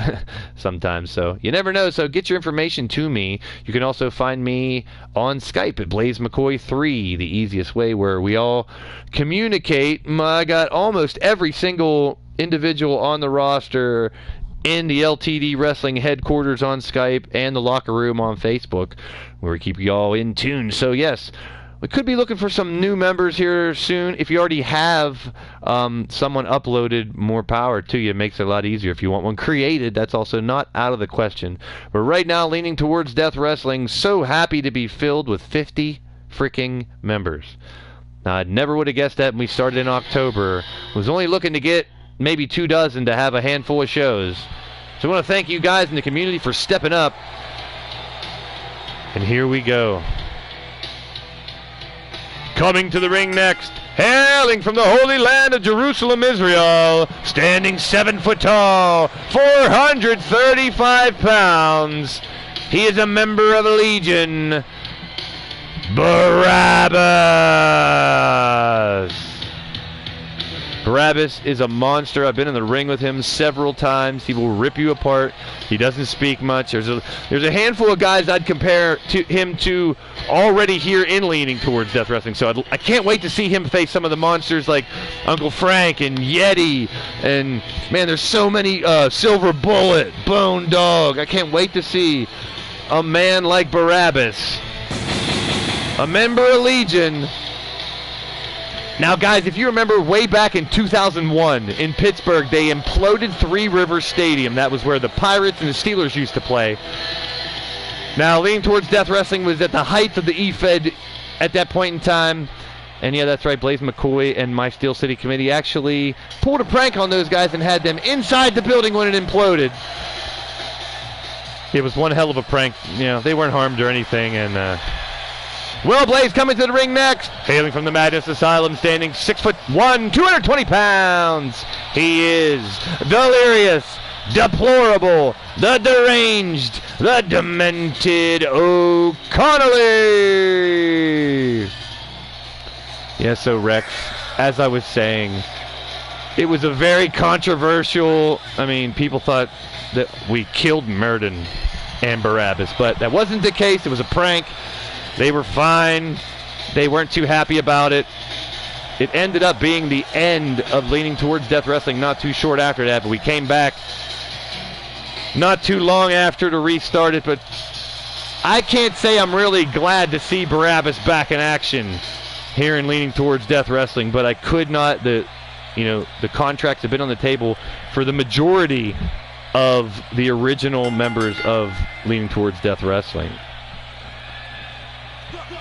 sometimes, so you never know. So get your information to me. You can also find me on Skype at Blaise McCoy 3, the easiest way where we all communicate. I got almost every single individual on the roster in the LTD Wrestling headquarters on Skype and the locker room on Facebook, where we keep you all in tune. So yes, we could be looking for some new members here soon. If you already have someone uploaded, more power to you. It makes it a lot easier. If you want one created, that's also not out of the question. But right now, Leaning Towards Death Wrestling, so happy to be filled with 50 freaking members. Now, I never would have guessed that when we started in October. Was only looking to get maybe 2 dozen to have a handful of shows. So I want to thank you guys in the community for stepping up. And here we go. Coming to the ring next, hailing from the Holy Land of Jerusalem, Israel, standing 7 foot tall, 435 pounds. He is a member of the Legion, Barabbas. Barabbas is a monster. I've been in the ring with him several times. He will rip you apart. He doesn't speak much. There's a handful of guys I'd compare to him to already here in Leaning Towards Death Wrestling. So I can't wait to see him face some of the monsters like Uncle Frank and Yeti. And, man, there's so many, Silver Bullet, Bone Dog. I can't wait to see a man like Barabbas, a member of Legion. Now, guys, if you remember way back in 2001 in Pittsburgh, they imploded Three Rivers Stadium. That was where the Pirates and the Steelers used to play. Now, Leaning Towards Death Wrestling was at the height of the E-Fed at that point in time. And, yeah, that's right, Blaise McCoy and my Steel City Committee actually pulled a prank on those guys and had them inside the building when it imploded. It was one hell of a prank. You know, they weren't harmed or anything, and... Well, Blaise coming to the ring next, hailing from the Madness Asylum, standing 6'1", 220 pounds. He is delirious, deplorable, the deranged, the demented O'Connelly. Yeah, so Rex, as I was saying, it was a very controversial, I mean, people thought that we killed Murden and Barabbas, but that wasn't the case. It was a prank. They were fine. They weren't too happy about it. It ended up being the end of Leaning Towards Death Wrestling not too short after that, but we came back not too long after to restart it, but I can't say I'm really glad to see Barabbas back in action here in Leaning Towards Death Wrestling, but I could not, the contracts have been on the table for the majority of the original members of Leaning Towards Death Wrestling.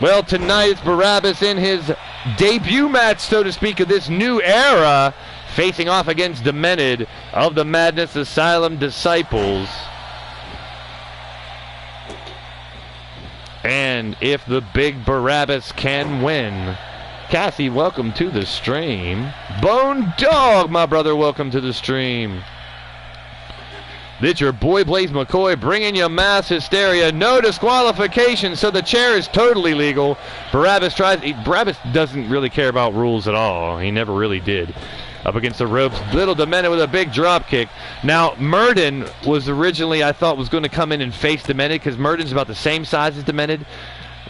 Well, tonight it's Barabbas in his debut match, so to speak, of this new era, facing off against Demented of the Madness Asylum Disciples. And if the big Barabbas can win, Cassie, welcome to the stream. Bone Dog, my brother, welcome to the stream. It's your boy Blaise McCoy bringing you mass hysteria. No disqualification, so the chair is totally legal. Barabbas doesn't really care about rules at all. He never really did. Up against the ropes, Little Demented with a big drop kick. Now, Murden was originally, I thought, was going to come in and face Demented, because Murden's about the same size as Demented.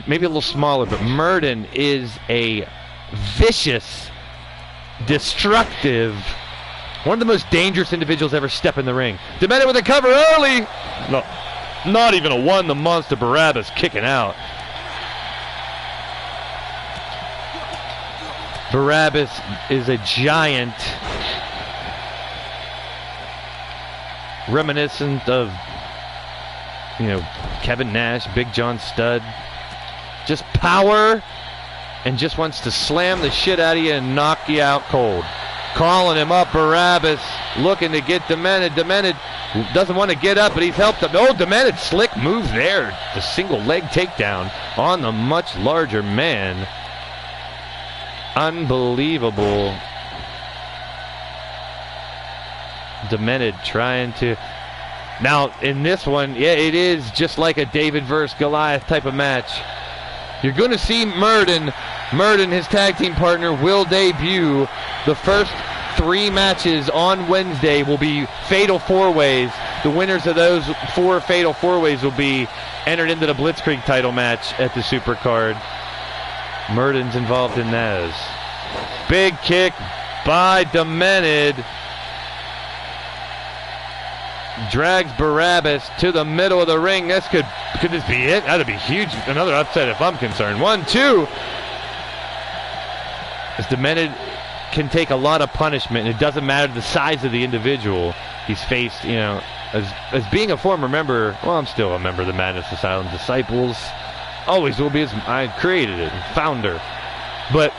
Maybe a little smaller, but Murden is a vicious, destructive, one of the most dangerous individuals ever step in the ring. Demented with a cover early. No, not even a one. The monster Barabbas kicking out. Barabbas is a giant, reminiscent of, Kevin Nash, Big John Studd. Just power, and just wants to slam the shit out of you and knock you out cold. Calling him up, Barabbas, looking to get Demented. Demented doesn't want to get up, but he's helped him. Oh, Demented, slick move there. The single leg takedown on the much larger man. Unbelievable. Demented trying to... Now, in this one, yeah, it is just like a David versus Goliath type of match. You're going to see Murden. Murden, his tag team partner, will debut. The first 3 matches on Wednesday will be Fatal 4-Ways. The winners of those 4 Fatal 4-Ways will be entered into the Blitzkrieg title match at the Supercard. Murden's involved in those. Big kick by Demented. Drags Barabbas to the middle of the ring. Could this be it? That'd be huge. Another upset if I'm concerned. 1, 2. As Demented can take a lot of punishment, and it doesn't matter the size of the individual he's faced, as being a former member, well, I'm still a member of the Madness Asylum Disciples. Always will be, as I created it, founder. But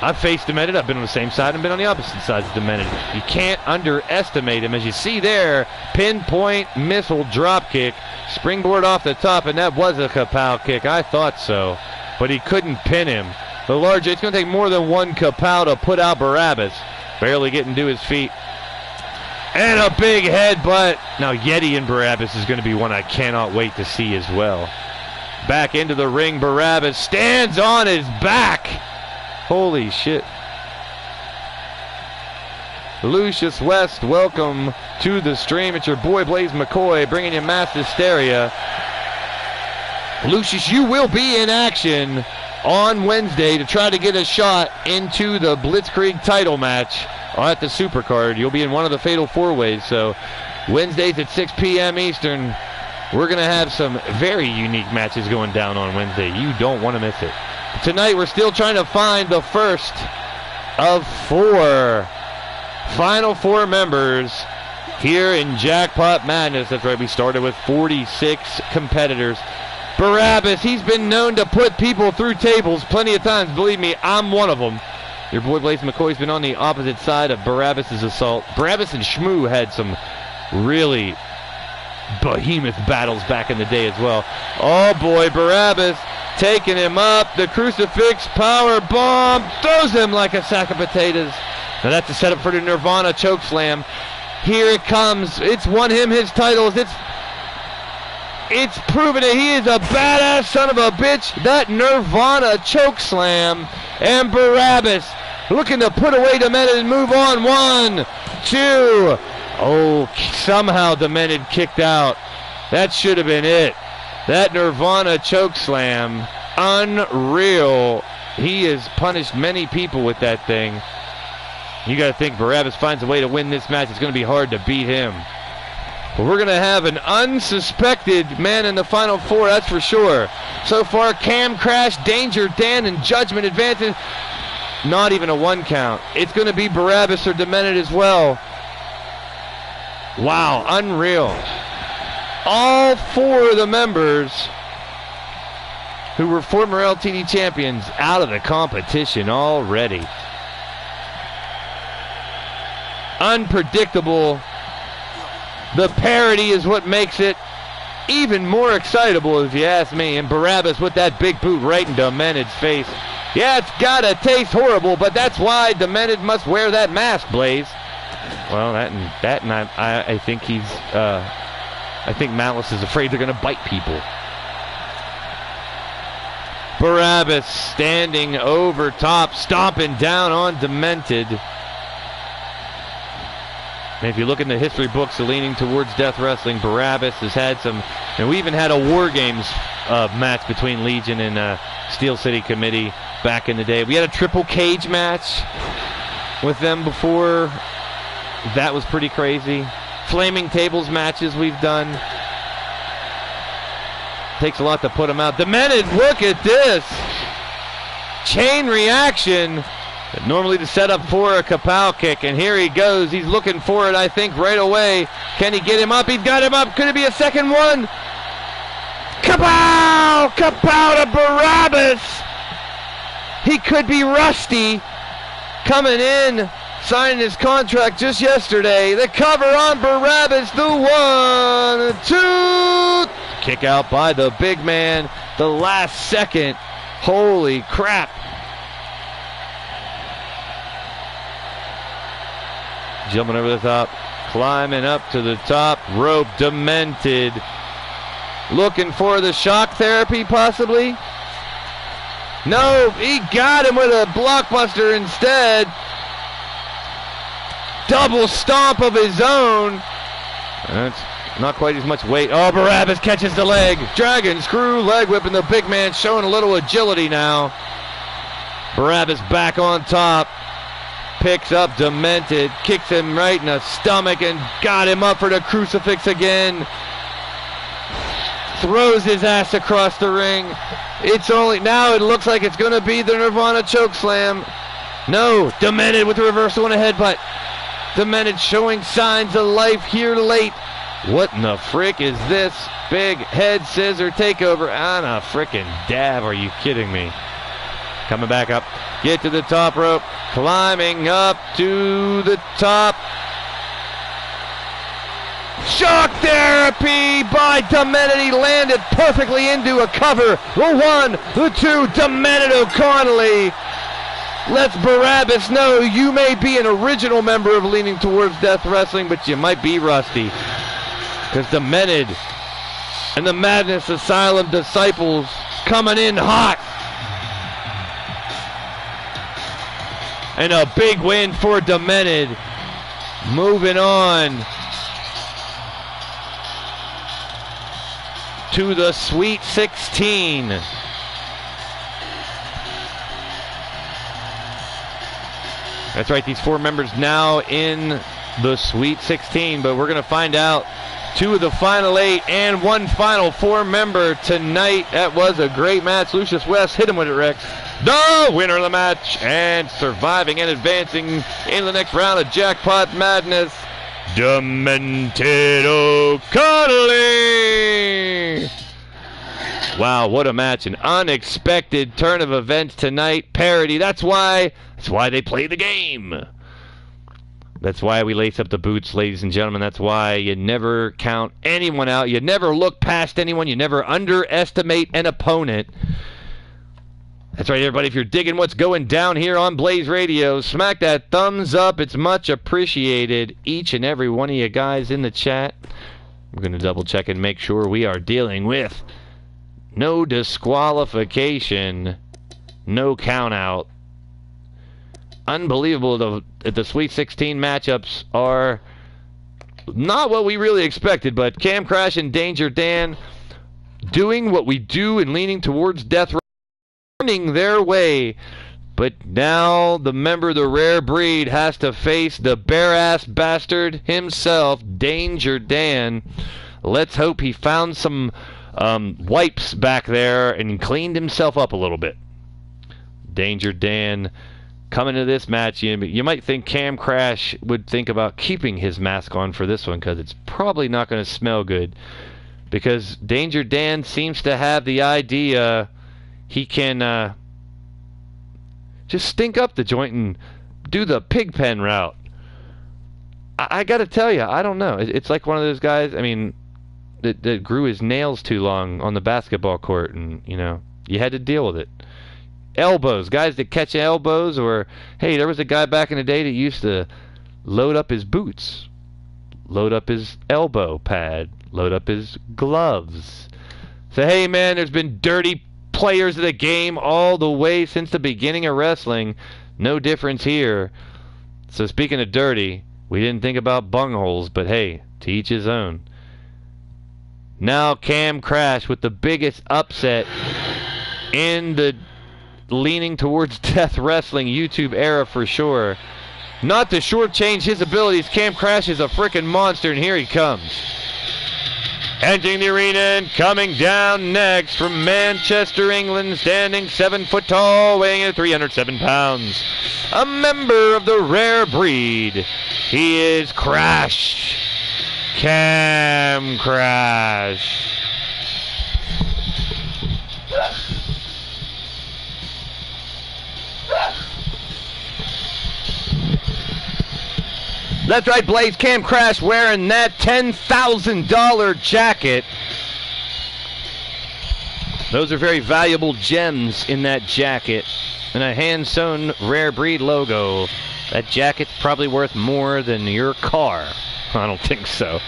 I've faced Demented. I've been on the same side and been on the opposite side of Demented. You can't underestimate him. As you see there, pinpoint missile drop kick, springboard off the top, and that was a kapow kick. I thought so, but he couldn't pin him. The large, it's going to take more than one kapow to put out Barabbas. Barely getting to his feet. And a big headbutt. Now Yeti and Barabbas is going to be one I cannot wait to see as well. Back into the ring, Barabbas stands on his back. Holy shit. Lucius West, welcome to the stream. It's your boy Blaise McCoy bringing you mass hysteria. Lucius, you will be in action on Wednesday to try to get a shot into the Blitzkrieg title match at the Supercard. You'll be in one of the Fatal 4-Ways. So Wednesdays at 6 p.m. Eastern, we're going to have some very unique matches going down on Wednesday. You don't want to miss it. Tonight, we're still trying to find the first of 4 Final 4 members here in Jackpot Madness. That's right, we started with 46 competitors. Barabbas, he's been known to put people through tables plenty of times. Believe me, I'm one of them. Your boy Blaise McCoy's been on the opposite side of Barabbas' assault. Barabbas and Shmoo had some really behemoth battles back in the day as well. Oh boy, Barabbas taking him up. The crucifix power bomb throws him like a sack of potatoes. Now that's a setup for the Nirvana choke slam. Here it comes. It's won him his titles. It's It's proven that he is a badass son of a bitch. That Nirvana chokeslam. And Barabbas looking to put away Demented and move on. 1, 2. Oh, somehow Demented kicked out. That should have been it. That Nirvana chokeslam. Unreal. He has punished many people with that thing. You got to think Barabbas finds a way to win this match. It's going to be hard to beat him. But we're going to have an unsuspected man in the Final Four, that's for sure. So far, Cam, Crash, Danger, Dan, and Judgment advancing. Not even a 1 count. It's going to be Barabbas or Demented as well. Wow, unreal. All 4 of the members who were former LTD champions out of the competition already. Unpredictable. The parody is what makes it even more excitable, if you ask me. And Barabbas with that big boot right in Demented's face. Yeah, it's gotta taste horrible, but that's why Demented must wear that mask, Blaze. Well, I think he's, I think Malice is afraid they're gonna bite people. Barabbas standing over top, stomping down on Demented. And if you look in the history books leaning towards Death Wrestling, Barabbas has had some, and we even had a War Games match between Legion and Steel City Committee back in the day. We had a triple cage match with them before. That was pretty crazy. Flaming tables matches we've done. Takes a lot to put them out. Demented, look at this. Chain reaction. Normally to set up for a kapow kick, and here he goes. He's looking for it, I think, right away. Can he get him up? He's got him up. Could it be a second one? Kapow! Kapow to Barabbas! He could be rusty. Coming in, signing his contract just yesterday. The cover on Barabbas. The 1, 2. Kick out by the big man. The last second. Holy crap. Jumping over the top, climbing up to the top rope, Demented. Looking for the shock therapy, possibly? No, he got him with a blockbuster instead. Double stomp of his own. That's not quite as much weight. Oh, Barabbas catches the leg. Dragon screw leg whip, and the big man showing a little agility now. Barabbas back on top. Picks up Demented, kicks him right in the stomach, and got him up for the crucifix again. Throws his ass across the ring. It's only, now it looks like it's going to be the Nirvana chokeslam. No, Demented with the reversal and a headbutt. Demented showing signs of life here late. What in the frick is this? Big head scissor takeover on a frickin' dab. Are you kidding me? Coming back up. Get to the top rope. Climbing up to the top. Shock therapy by Demented. He landed perfectly into a cover. The 1, the 2. Demented O'Connelly lets Barabbas know you may be an original member of Leaning Towards Death Wrestling, but you might be rusty. Because Demented and the Madness Asylum disciples coming in hot. And a big win for Demented. Moving on to the Sweet 16. That's right, these 4 members now in the Sweet 16, but we're going to find out 2 of the final 8 and 1 final 4 member tonight. That was a great match. Lucius West, hit him with it, Rex. The winner of the match and surviving and advancing into the next round of Jackpot Madness, Demented O'Connelly. Wow, what a match. An unexpected turn of events tonight. Parody. That's why they play the game. That's why we lace up the boots, ladies and gentlemen. That's why you never count anyone out. You never look past anyone. You never underestimate an opponent. That's right, everybody. If you're digging what's going down here on Blaised Radio, smack that thumbs up. It's much appreciated. Each and every one of you guys in the chat. We're going to double check and make sure we are dealing with no disqualification, no count out. Unbelievable. The Sweet 16 matchups are not what we really expected, but Cam Crash and Danger Dan doing what we do and leaning towards death, earning their way. But now the member of the rare breed has to face the bare-ass bastard himself, Danger Dan. Let's hope he found some wipes back there and cleaned himself up a little bit. Danger Dan coming to this match, you might think Cam Crash would think about keeping his mask on for this one because it's probably not going to smell good. Because Danger Dan seems to have the idea he can just stink up the joint and do the pig pen route. I got to tell you, I don't know. It's like one of those guys, I mean, that grew his nails too long on the basketball court, and, you had to deal with it. Elbows, guys that catch elbows, or, hey, there was a guy back in the day that used to load up his boots, load up his elbow pad, load up his gloves. Say, hey, man, there's been dirty players of the game all the way since the beginning of wrestling. No difference here. So speaking of dirty, we didn't think about bungholes, but hey, to each his own. Now Cam Crash with the biggest upset in the leaning towards death wrestling YouTube era for sure. Not to shortchange his abilities, Cam Crash is a freaking monster, and here he comes. Entering the arena and coming down next from Manchester, England, standing 7 foot tall, weighing in 307 pounds. A member of the rare breed. He is Crash. Cam Crash. That's right, Blaze. Cam Crash wearing that $10,000 jacket. Those are very valuable gems in that jacket. And a hand-sewn rare breed logo. That jacket's probably worth more than your car. I don't think so.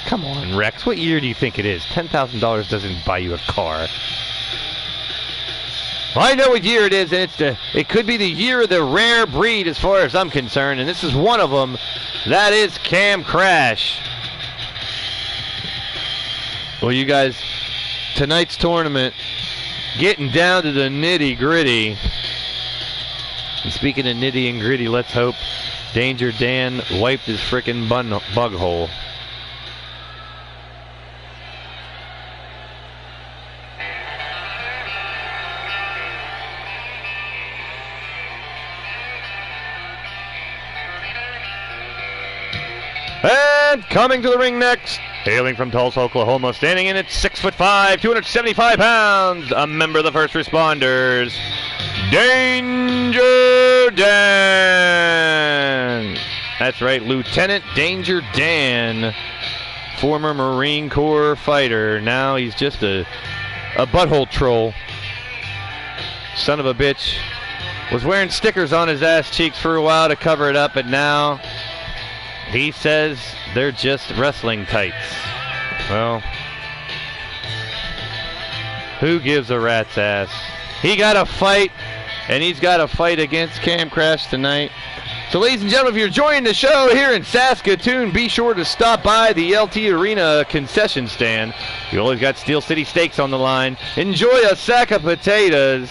Come on, Rex. What year do you think it is? $10,000 doesn't buy you a car. I know what year it is, and it could be the year of the rare breed as far as I'm concerned, and this is one of them. That is Cam Crash. Well, you guys, tonight's tournament, getting down to the nitty-gritty. And speaking of nitty and gritty, let's hope Danger Dan wiped his frickin' bug hole. And coming to the ring next, hailing from Tulsa, Oklahoma, standing in at 6'5", 275 pounds, a member of the first responders, Danger Dan. That's right, Lieutenant Danger Dan, former Marine Corps fighter. Now he's just a butthole troll. Son of a bitch. Was wearing stickers on his ass cheeks for a while to cover it up, but now he says they're just wrestling tights. Well, who gives a rat's ass? He got a fight, and he's got a fight against Cam Crash tonight. So, ladies and gentlemen, if you're joining the show here in Saskatoon, be sure to stop by the LT Arena concession stand. We always got Steel City Steaks on the line. Enjoy a sack of potatoes.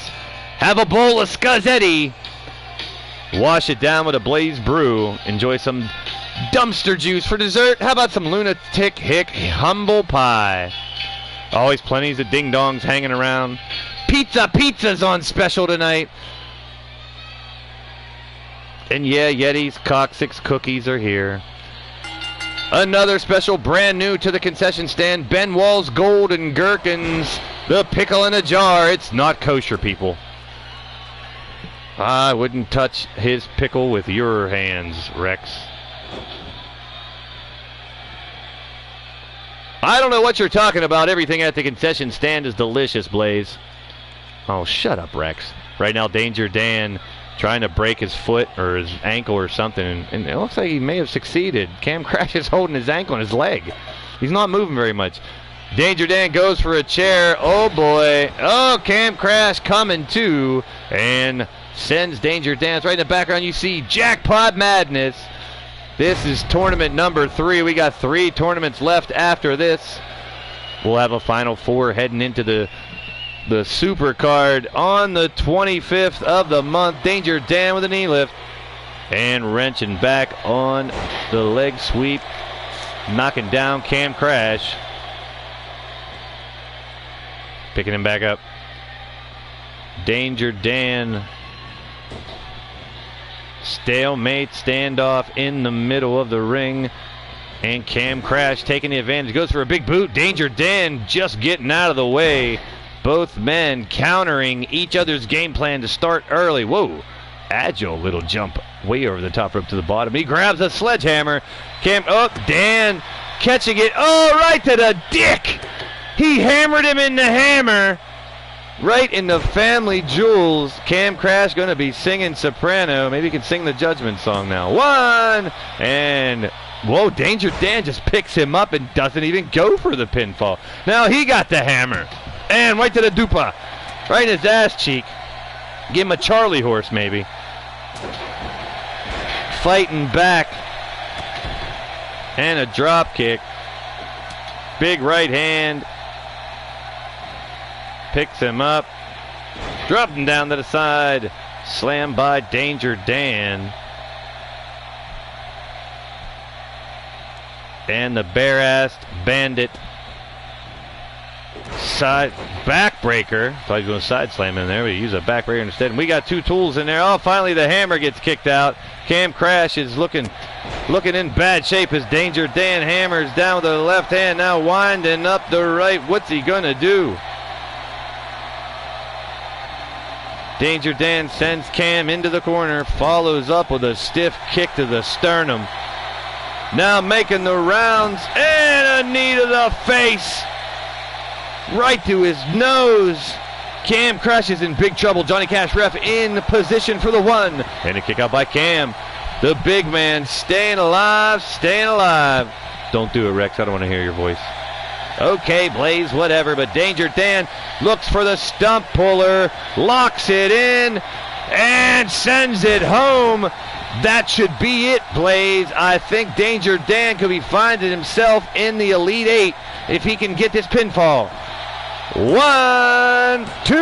Have a bowl of Scuzzetti. Wash it down with a Blaze brew. Enjoy some dumpster juice for dessert. How about some lunatic hick humble pie? Always plenty of ding-dongs hanging around. Pizza's on special tonight. And yeah, Yeti's Coccyx cookies are here. Another special brand new to the concession stand, Ben Wall's Golden Gherkins, the pickle in a jar. It's not kosher, people. I wouldn't touch his pickle with your hands, Rex. I don't know what you're talking about. Everything at the concession stand is delicious, Blaze. Oh, shut up, Rex. Right now, Danger Dan trying to break his foot or his ankle or something, and it looks like he may have succeeded. Cam Crash is holding his ankle and his leg. He's not moving very much. Danger Dan goes for a chair. Oh, boy. Oh, Cam Crash coming to and sends Danger Dan. Right in the background, you see Jackpot Madness. This is tournament number 3. We got 3 tournaments left after this. We'll have a Final 4 heading into the super card on the 25th of the month. Danger Dan with a knee lift and wrenching back on the leg sweep, knocking down Cam Crash. Picking him back up. Danger Dan. Stalemate standoff in the middle of the ring. And Cam Crash taking the advantage. Goes for a big boot. Danger Dan just getting out of the way. Both men countering each other's game plan to start early. Whoa. Agile little jump way over the top rope to the bottom. He grabs a sledgehammer. Dan catching it. Oh, right to the dick. He hammered him in the hammer. Right in the family jewels. Cam Crash going to be singing soprano. Maybe he can sing the Judgment song now. 1. And, whoa, Danger Dan just picks him up and doesn't even go for the pinfall. Now he got the hammer. And right to the dupa. Right in his ass cheek. Give him a Charlie horse, maybe. Fighting back. And a drop kick. Big right hand. Picks him up. Dropped him down to the side. Slammed by Danger Dan. And the bare-assed bandit. Side backbreaker. Thought he was going to side slam in there, but he used a backbreaker instead. And we got 2 tools in there. Oh, finally the hammer gets kicked out. Cam Crash is looking in bad shape as Danger Dan hammers down with the left hand. Now winding up the right. What's he going to do? Danger Dan sends Cam into the corner, follows up with a stiff kick to the sternum. Now making the rounds, and a knee to the face. Right to his nose. Cam Crash is in big trouble. Johnny Cash ref in position for the 1. And a kick out by Cam. The big man staying alive, staying alive. Don't do it, Rex. I don't want to hear your voice. Okay, Blaze, whatever, but Danger Dan looks for the stump puller, locks it in, and sends it home. That should be it, Blaze. I think Danger Dan could be finding himself in the Elite 8 if he can get this pinfall. 1, 2.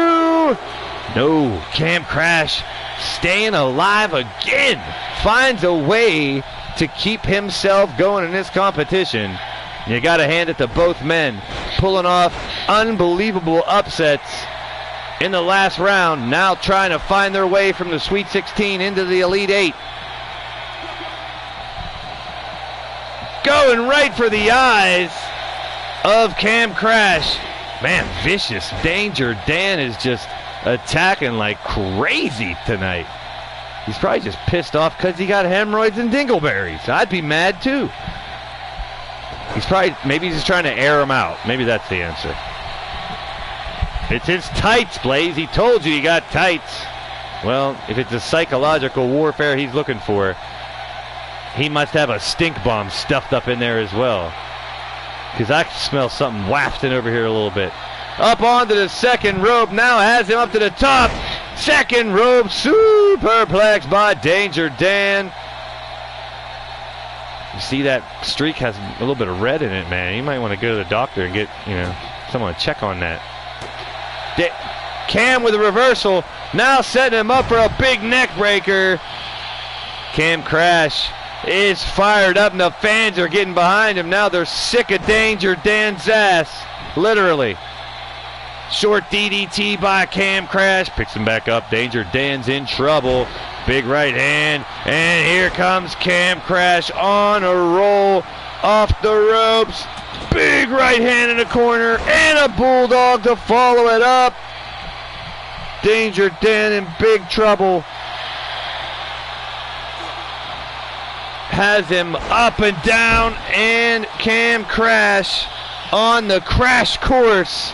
No, Cam Crash staying alive again. Finds a way to keep himself going in this competition. You got to hand it to both men, pulling off unbelievable upsets in the last round, now trying to find their way from the Sweet 16 into the Elite 8. Going right for the eyes of Cam Crash. Man, vicious. Danger Dan is just attacking like crazy tonight. He's probably just pissed off because he got hemorrhoids and dingleberries. I'd be mad too. Maybe he's just trying to air him out. Maybe that's the answer. It's his tights, Blaze. He told you he got tights. Well, if it's a psychological warfare he's looking for, he must have a stink bomb stuffed up in there as well. Because I can smell something wafting over here a little bit. Up onto the second rope. Now has him up to the top. Second rope superplex by Danger Dan. You see that streak has a little bit of red in it, man. You might want to go to the doctor and get, someone to check on that. Cam with a reversal. Now setting him up for a big neck breaker. Cam Crash is fired up, and the fans are getting behind him. Now they're sick of Danger Dan's ass. Literally. Short DDT by Cam Crash. Picks him back up. Danger Dan's in trouble. Big right hand. And here comes Cam Crash on a roll off the ropes. Big right hand in the corner. And a bulldog to follow it up. Danger Dan in big trouble. Has him up and down. And Cam Crash on the crash course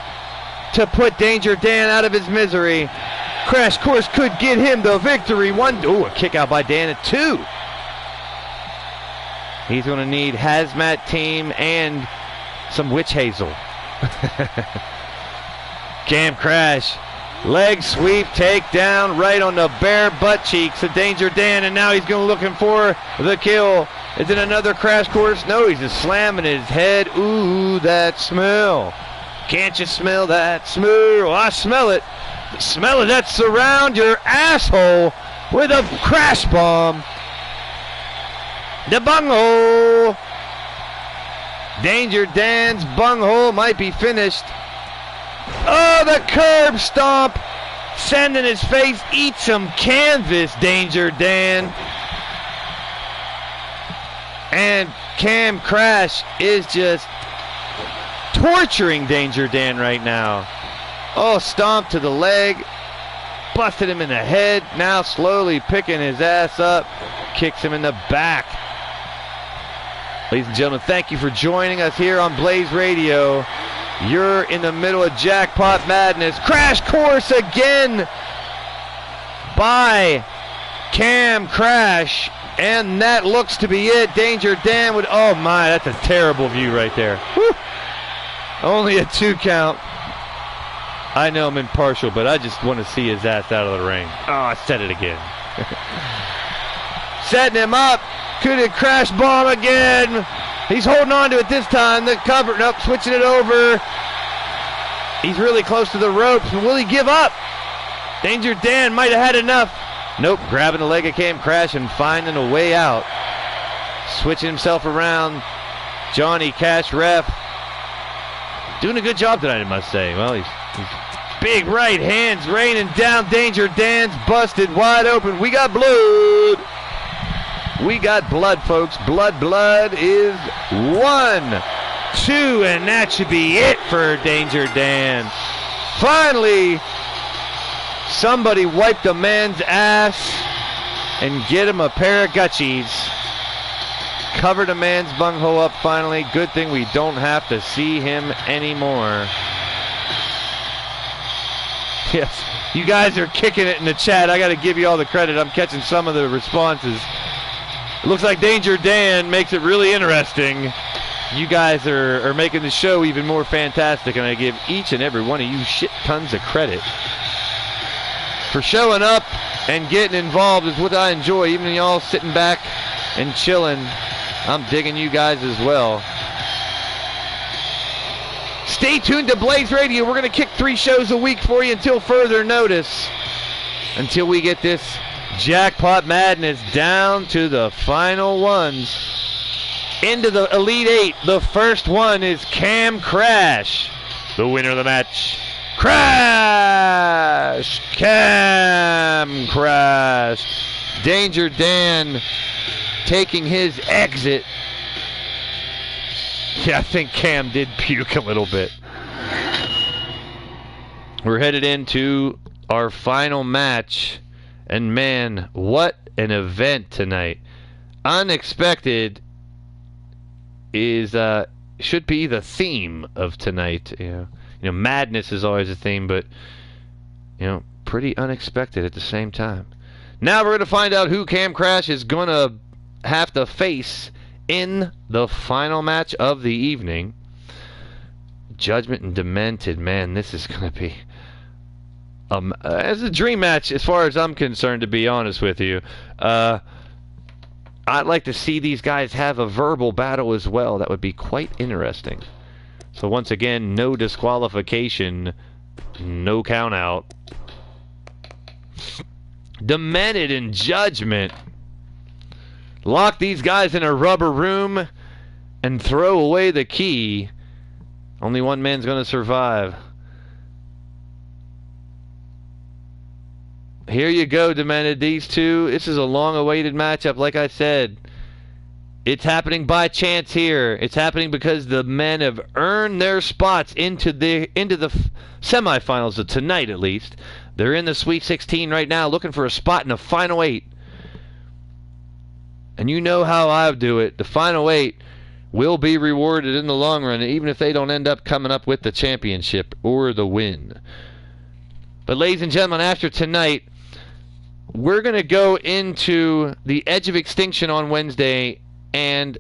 to put Danger Dan out of his misery. Crash Course could get him the victory. A kick out by Dan at 2. He's going to need Hazmat Team and some Witch Hazel. Cam Crash. Leg sweep, takedown, right on the bare butt cheeks of Danger Dan, and now he's going looking for the kill. Is it another Crash Course? No, he's just slamming his head. Ooh, that smell. Can't you smell that smell? I smell it. Smell it. That's surround your asshole with a crash bomb. The bunghole. Danger Dan's bunghole might be finished. Oh, the curb stomp. Sending his face. Eat some canvas, Danger Dan. And Cam Crash is just torturing Danger Dan right now. Oh, stomp to the leg. Busted him in the head. Now slowly picking his ass up. Kicks him in the back. Ladies and gentlemen, thank you for joining us here on Blaised Radio. You're in the middle of Jackpot Madness. Crash Course again by Cam Crash. And that looks to be it. Danger Dan would... Oh, my, that's a terrible view right there. Whew. Only a 2 count. I know I'm impartial, but I just want to see his ass out of the ring. Oh, I said it again. Setting him up. Could it crash bomb again? He's holding on to it this time. The cover, nope, switching it over. He's really close to the ropes. Will he give up? Danger Dan might have had enough. Nope, grabbing the leg of Cam Crash and finding a way out. Switching himself around. Johnny Cash Ref. Doing a good job tonight, I must say. Well, he's big right hands raining down. Danger Dan's busted wide open. We got blood. We got blood, folks. Blood is 1, 2, and that should be it for Danger Dan. Finally, somebody wipe the man's ass and get him a pair of Gucci's. Covered a man's bunghole up finally. Good thing we don't have to see him anymore. Yes, you guys are kicking it in the chat. I got to give you all the credit. I'm catching some of the responses. Looks like Danger Dan makes it really interesting. You guys are making the show even more fantastic, and I give each and every one of you shit tons of credit for showing up and getting involved. Is what I enjoy. Even y'all sitting back and chilling, I'm digging you guys as well. Stay tuned to Blaised Radio. We're going to kick 3 shows a week for you until further notice. Until we get this Jackpot Madness down to the final ones. Into the Elite 8. The first one is Cam Crash, the winner of the match. Crash! Cam Crash. Danger Dan taking his exit. Yeah, I think Cam did puke a little bit. We're headed into our final match. And man, what an event tonight. Unexpected is should be the theme of tonight. You know, madness is always a theme, but pretty unexpected at the same time. Now we're going to find out who Cam Crash is going to have to face in the final match of the evening. Judgment and Demented, man, this is going to be as a dream match as far as I'm concerned, to be honest with you. I'd like to see these guys have a verbal battle as well. That would be quite interesting. So once again, no disqualification, no count out. Demented and Judgment. Lock these guys in a rubber room and throw away the key. Only one man's going to survive. Here you go, Demented. These two, this is a long-awaited matchup. Like I said, it's happening by chance here. It's happening because the men have earned their spots into the semifinals of tonight, at least. They're in the Sweet 16 right now, looking for a spot in the Final 8. And you know how I do it. The Final 8 will be rewarded in the long run, even if they don't end up coming up with the championship or the win. But ladies and gentlemen, after tonight, we're going to go into the Edge of Extinction on Wednesday, and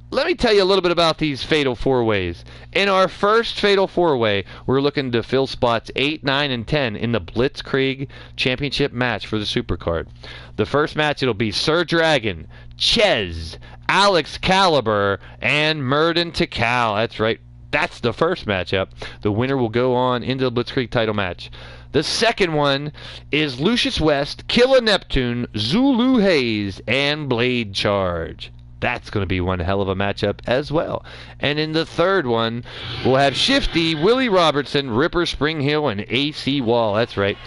let me tell you a little bit about these Fatal 4-Ways. In our first Fatal 4-Way, we're looking to fill spots 8, 9, and 10 in the Blitzkrieg Championship match for the Supercard. The first match, it'll be Sir Dragon, Ches, Alex Caliber, and Murden Takal. That's right. That's the first matchup. The winner will go on into the Blitzkrieg title match. The second one is Lucius West, Killa Neptune, Zulu Hayes, and Blade Charge. That's going to be one hell of a matchup as well. And in the third one, we'll have Shifty, Willie Robertson, Ripper Springhill, and AC Wall. That's right.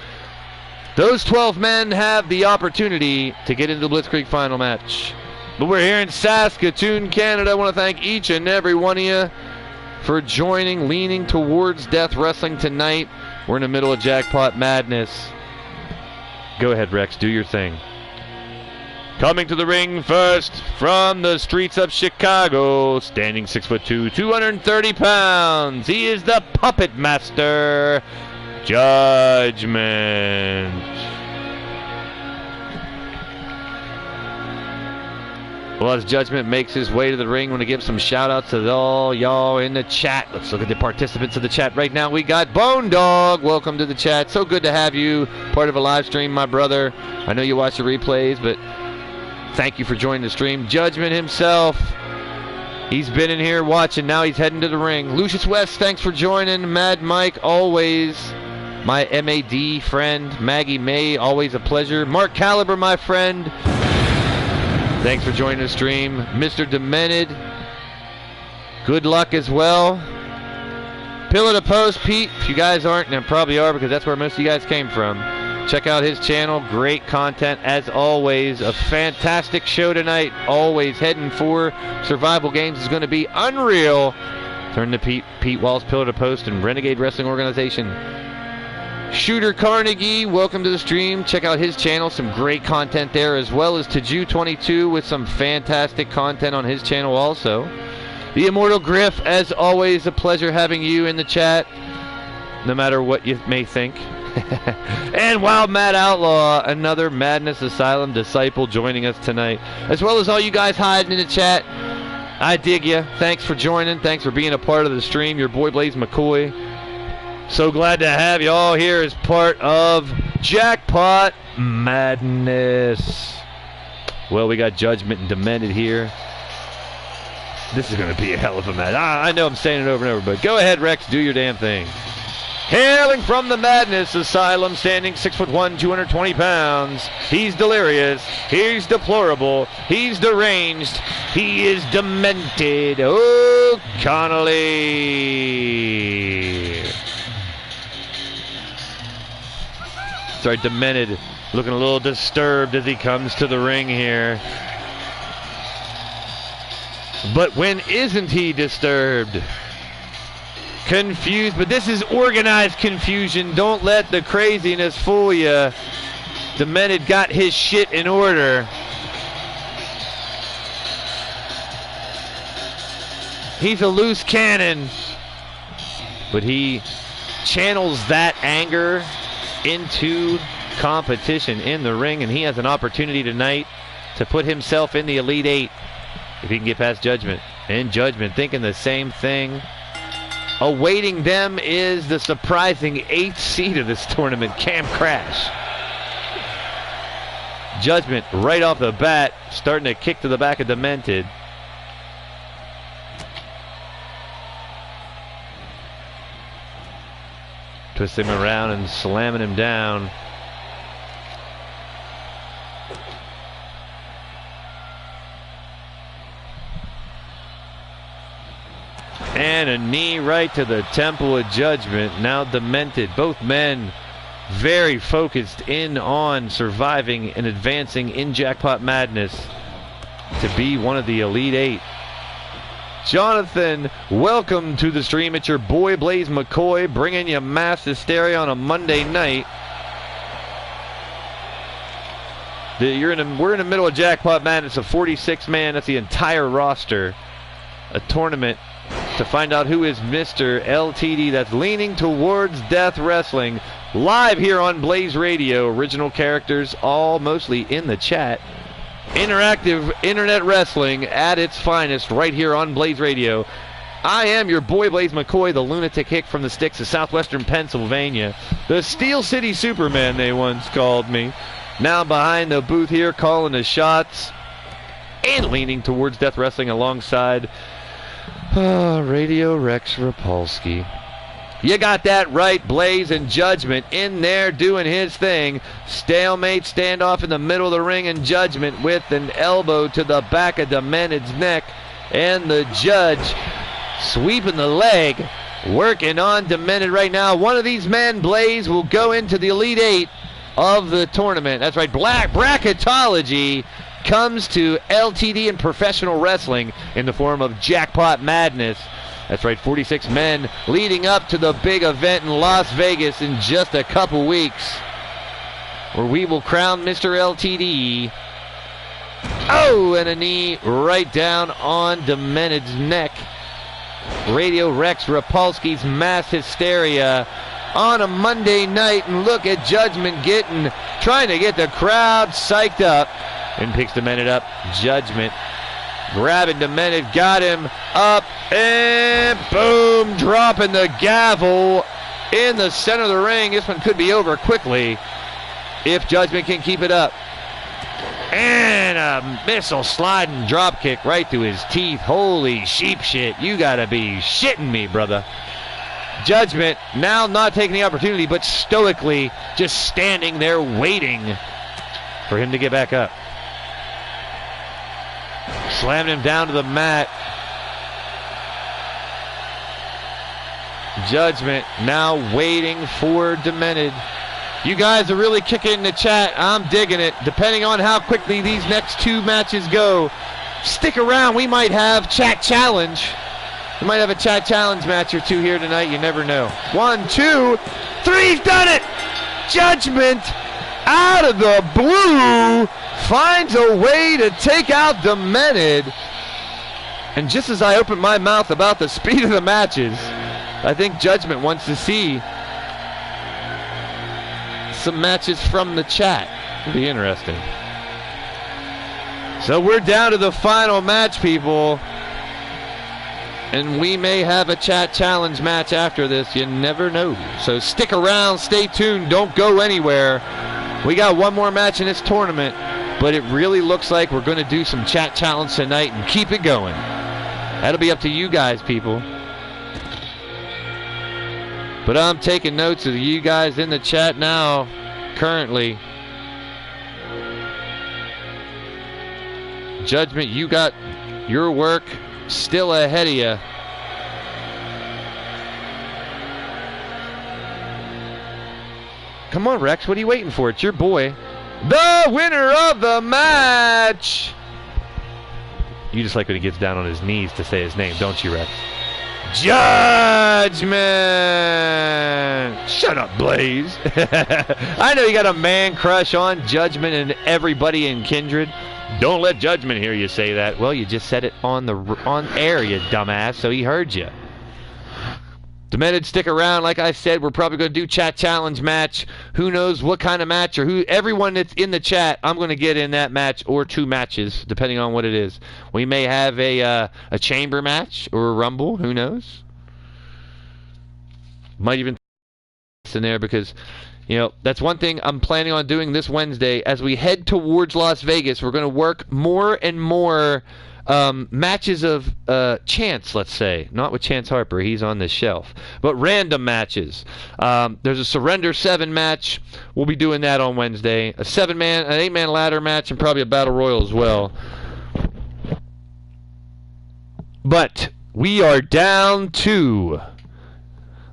Those 12 men have the opportunity to get into the Blitzkrieg final match. But we're here in Saskatoon, Canada. I want to thank each and every one of you for joining, leaning towards Death Wrestling tonight. We're in the middle of Jackpot Madness. Go ahead, Rex. Do your thing. Coming to the ring first from the streets of Chicago, standing 6'2", 230 pounds. He is the Puppet Master, Judgment. Well, as Judgment makes his way to the ring, I want to give some shout-outs to all y'all in the chat. Let's look at the participants of the chat right now. We got Bone Dog. Welcome to the chat. So good to have you part of a live stream, my brother. I know you watch the replays, but thank you for joining the stream. Judgment himself. He's been in here watching. Now he's heading to the ring. Lucius West, thanks for joining. Mad Mike, always. My MAD friend. Maggie May, always a pleasure. Mark Caliber, my friend. Thanks for joining the stream. Mr. Demented, good luck as well. Pillar to Post, Pete, if you guys aren't, and probably are because that's where most of you guys came from, check out his channel. Great content as always. A fantastic show tonight. Always heading for survival games is going to be unreal. Turn to Pete Walls, Pillar to Post, and Renegade Wrestling Organization. Shooter Carnegie, welcome to the stream. Check out his channel. Some great content there, as well as Taju22 with some fantastic content on his channel also. The Immortal Griff, as always, a pleasure having you in the chat, no matter what you may think. And Wild Mad Outlaw, another Madness Asylum disciple joining us tonight, as well as all you guys hiding in the chat. I dig ya. Thanks for joining. Thanks for being a part of the stream. Your boy Blaise McCoy. So glad to have you all here as part of Jackpot Madness. Well, we got Judgment and Demented here. This is going to be a hell of a match. I know I'm saying it over and over, but go ahead, Rex. Do your damn thing. Hailing from the Madness Asylum, standing 6'1", 220 pounds. He's delirious. He's deplorable. He's deranged. He is demented. Oh, Connolly. Sorry, Demented, looking a little disturbed as he comes to the ring here. But when isn't he disturbed? Confused, but this is organized confusion. Don't let the craziness fool you. Demented got his shit in order. He's a loose cannon, but he channels that anger into competition in the ring, and he has an opportunity tonight to put himself in the Elite Eight if he can get past Judgment. And Judgment thinking the same thing. Awaiting them is the surprising 8th seed of this tournament, Cam Crash. Judgment right off the bat starting to kick to the back of Demented. Twisting him around and slamming him down. And a knee right to the temple of Judgment. Now Demented. Both men very focused in on surviving and advancing in Jackpot Madness to be one of the Elite Eight. Jonathan, welcome to the stream. It's your boy Blaise McCoy bringing you mass hysteria on a Monday night. We're in the middle of Jackpot Madness, a 46-man. That's the entire roster. A tournament to find out who is Mr. LTD that's leaning towards Death Wrestling. Live here on Blaised Radio. Original characters all mostly in the chat. Interactive internet wrestling at its finest right here on Blaised Radio. I am your boy Blaise McCoy, the lunatic hick from the sticks of southwestern Pennsylvania. The Steel City Superman, they once called me. Now behind the booth here, calling the shots and leaning towards Death Wrestling alongside Radio Rex Repulsky. You got that right, Blaze and Judgment in there doing his thing. Stalemate standoff in the middle of the ring, and Judgment with an elbow to the back of Demented's neck. And the Judge sweeping the leg, working on Demented right now. One of these men, Blaze, will go into the Elite Eight of the tournament. That's right, bracketology comes to LTD and professional wrestling in the form of Jackpot Madness. That's right, 46 men leading up to the big event in Las Vegas in just a couple weeks, where we will crown Mr. LTD. Oh, and a knee right down on Demented's neck. Radio Rex Repulsky's mass hysteria on a Monday night, and look at Judgment trying to get the crowd psyched up, and picks Demented up. Judgment grabbing Demented, got him up, and boom, dropping the gavel in the center of the ring. This one could be over quickly if Judgment can keep it up. And a missile sliding drop kick right through his teeth. Holy sheep shit. You gotta be shitting me, brother. Judgment now not taking the opportunity, but stoically just standing there waiting for him to get back up. Slamming him down to the mat. Judgment now waiting for Demented. You guys are really kicking in the chat. I'm digging it. Depending on how quickly these next two matches go, stick around. We might have chat challenge. We might have a chat challenge match or two here tonight. You never know. 1, 2, 3. He's done it. Judgment out of the blue finds a way to take out Demented. And just as I open my mouth about the speed of the matches, I think Judgment wants to see some matches from the chat. It'll be interesting. So we're down to the final match, people. And we may have a chat challenge match after this. You never know. So stick around, stay tuned, don't go anywhere. We got one more match in this tournament, but it really looks like we're going to do some chat challenge tonight and keep it going. That'll be up to you guys, people. But I'm taking notes of you guys in the chat now, currently. Judgment, you got your work still ahead of you. Come on, Rex, what are you waiting for? It's your boy. The winner of the match! You just like when he gets down on his knees to say his name, don't you, Rex? Judgment! Shut up, Blaze. I know you got a man crush on Judgment and everybody in Kindred. Don't let Judgment hear you say that. Well, you just said it on air, you dumbass, so he heard you. Demented, stick around. Like I said, we're probably going to do chat challenge match. Who knows what kind of match, or who? Everyone that's in the chat, I'm going to get in that match, or two matches, depending on what it is. We may have a chamber match or a rumble. Who knows? Might even in there, because that's one thing I'm planning on doing this Wednesday. As we head towards Las Vegas, we're going to work more and more matches of chance, let's say. Not with Chance Harper, he's on this shelf. But random matches. There's a Surrender 7 match. We'll be doing that on Wednesday. An 8-man ladder match, and probably a Battle Royal as well. But we are down to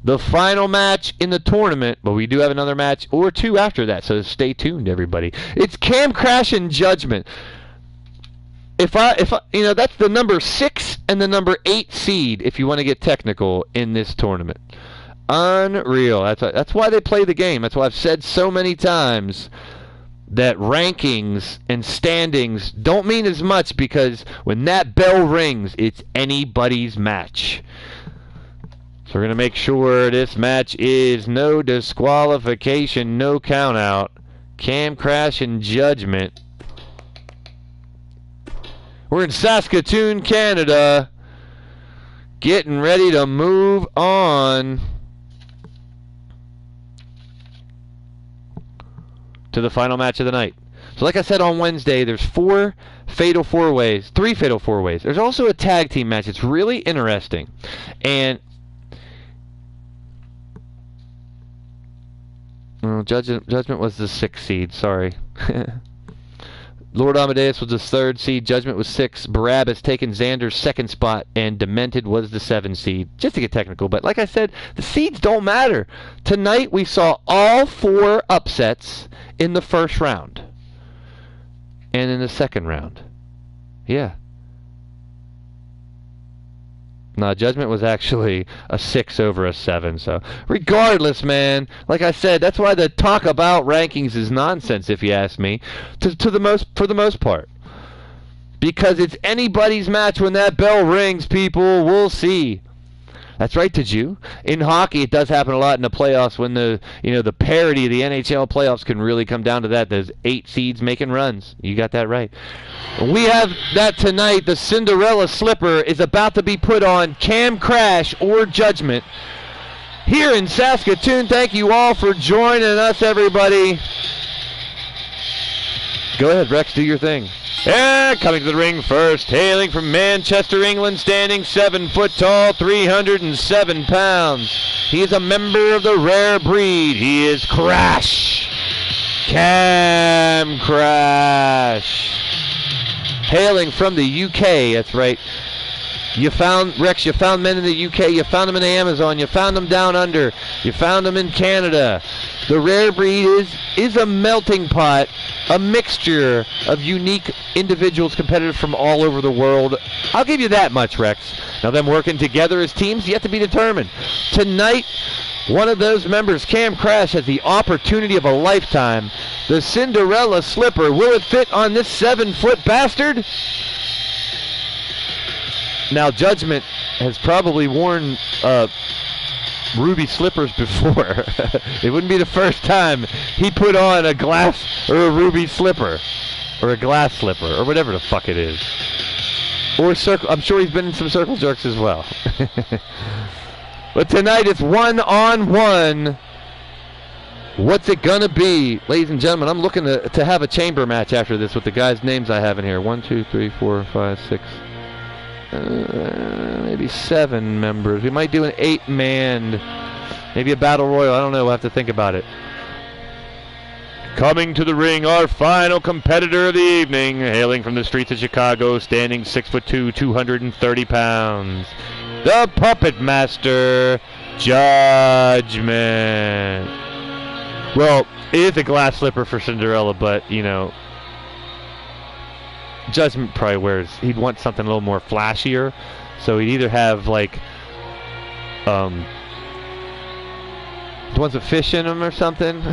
the final match in the tournament, but we do have another match or two after that, so stay tuned, everybody. It's Cam Crash and Judgment. If I that's the number 6 and the number 8 seed, if you want to get technical, in this tournament. Unreal. That's why they play the game. That's why I've said so many times that rankings and standings don't mean as much, because when that bell rings, it's anybody's match. So we're going to make sure this match is no disqualification, no count out. Cam Crash and Judgment. We're in Saskatoon, Canada. Getting ready to move on to the final match of the night. So like I said on Wednesday, there's 3 fatal 4-ways. There's also a tag team match. It's really interesting. And Judgment was the 6th seed, sorry. Lord Amadeus was the 3rd seed, Judgment was 6, Barabbas taking Xander's 2nd spot, and Demented was the 7th seed. Just to get technical, but like I said, the seeds don't matter. Tonight we saw all 4 upsets in the first round. And in the second round. Yeah. No, Judgment was actually a 6 over a 7. So, regardless, man, like I said, that's why the talk about rankings is nonsense, if you ask me, for the most part. Because it's anybody's match when that bell rings, people. We'll see. That's right, did you? In hockey, it does happen a lot in the playoffs when the parity of the NHL playoffs can really come down to that. There's 8 seeds making runs. You got that right. We have that tonight. The Cinderella Slipper is about to be put on Cam Crash or Judgment here in Saskatoon. Thank you all for joining us, everybody. Go ahead, Rex, do your thing. And coming to the ring first, hailing from Manchester, England, standing 7 foot tall, 307 pounds. He is a member of the rare breed. He is Crash. Cam Crash. Hailing from the UK, that's right. You found men in the UK, you found them in the Amazon, you found them down under, you found them in Canada. The rare breed is a melting pot, a mixture of unique individuals competitive from all over the world. I'll give you that much, Rex. Now them working together as teams, yet to be determined. Tonight, one of those members, Cam Crash, has the opportunity of a lifetime. The Cinderella Slipper, will it fit on this 7-foot bastard? Now, Judgment has probably worn ruby slippers before. It wouldn't be the first time he put on a glass or a ruby slipper or a glass slipper or whatever the fuck it is. Or circle. I'm sure he's been in some circle jerks as well. But tonight it's 1-on-1. What's it gonna be, ladies and gentlemen? I'm looking to have a chamber match after this with the guys' names I have in here. 1, 2, 3, 4, 5, 6. Maybe 7 members. We might do an 8-man, maybe a battle royal. I don't know. We'll have to think about it. Coming to the ring, our final competitor of the evening, hailing from the streets of Chicago, standing 6'2", 230 pounds, the Puppet Master, Judgment. Well, it is a glass slipper for Cinderella, but you know. Judgment probably he'd want something a little more flashier, so he'd either have like the ones with fish in them or something,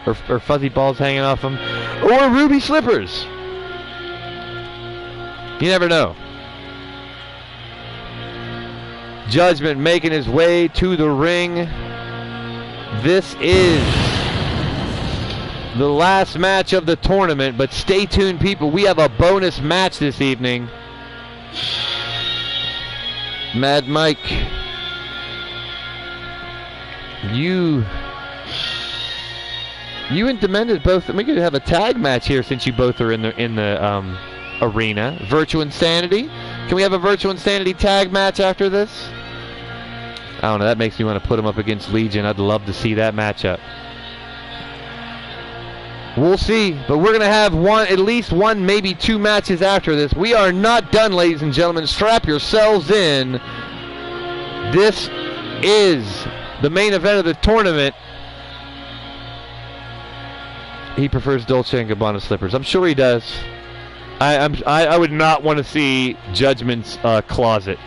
or fuzzy balls hanging off them, or ruby slippers. You never know. Judgment making his way to the ring. This is the last match of the tournament, but stay tuned, people. We have a bonus match this evening. Mad Mike, you and Demented both. We could have a tag match here since you both are in the arena. Virtual Insanity. Can we have a Virtual Insanity tag match after this? I don't know. That makes me want to put them up against Legion. I'd love to see that matchup. We'll see, but we're going to have at least one, maybe 2 matches after this. We are not done, ladies and gentlemen. Strap yourselves in. This is the main event of the tournament. He prefers Dolce & Gabbana slippers. I'm sure he does. I would not want to see Judgment's closet.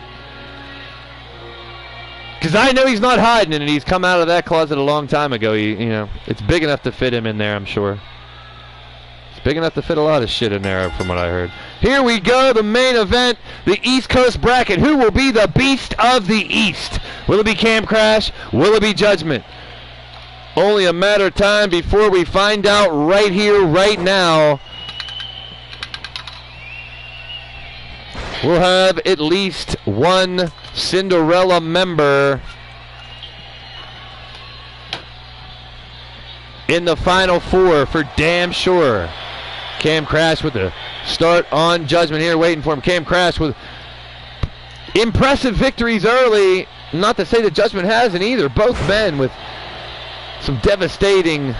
Because I know he's not hiding in it. He's come out of that closet a long time ago. It's big enough to fit him in there, I'm sure. Big enough to fit a lot of shit in there, from what I heard. Here we go, the main event, the East Coast bracket. Who will be the Beast of the East? Will it be Cam Crash? Will it be Judgment? Only a matter of time before we find out right here, right now. We'll have at least one Cinderella member in the Final Four for damn sure. Cam Crash with the start on Judgment here, waiting for him. Cam Crash with impressive victories early. Not to say that Judgment hasn't either. Both men with some devastating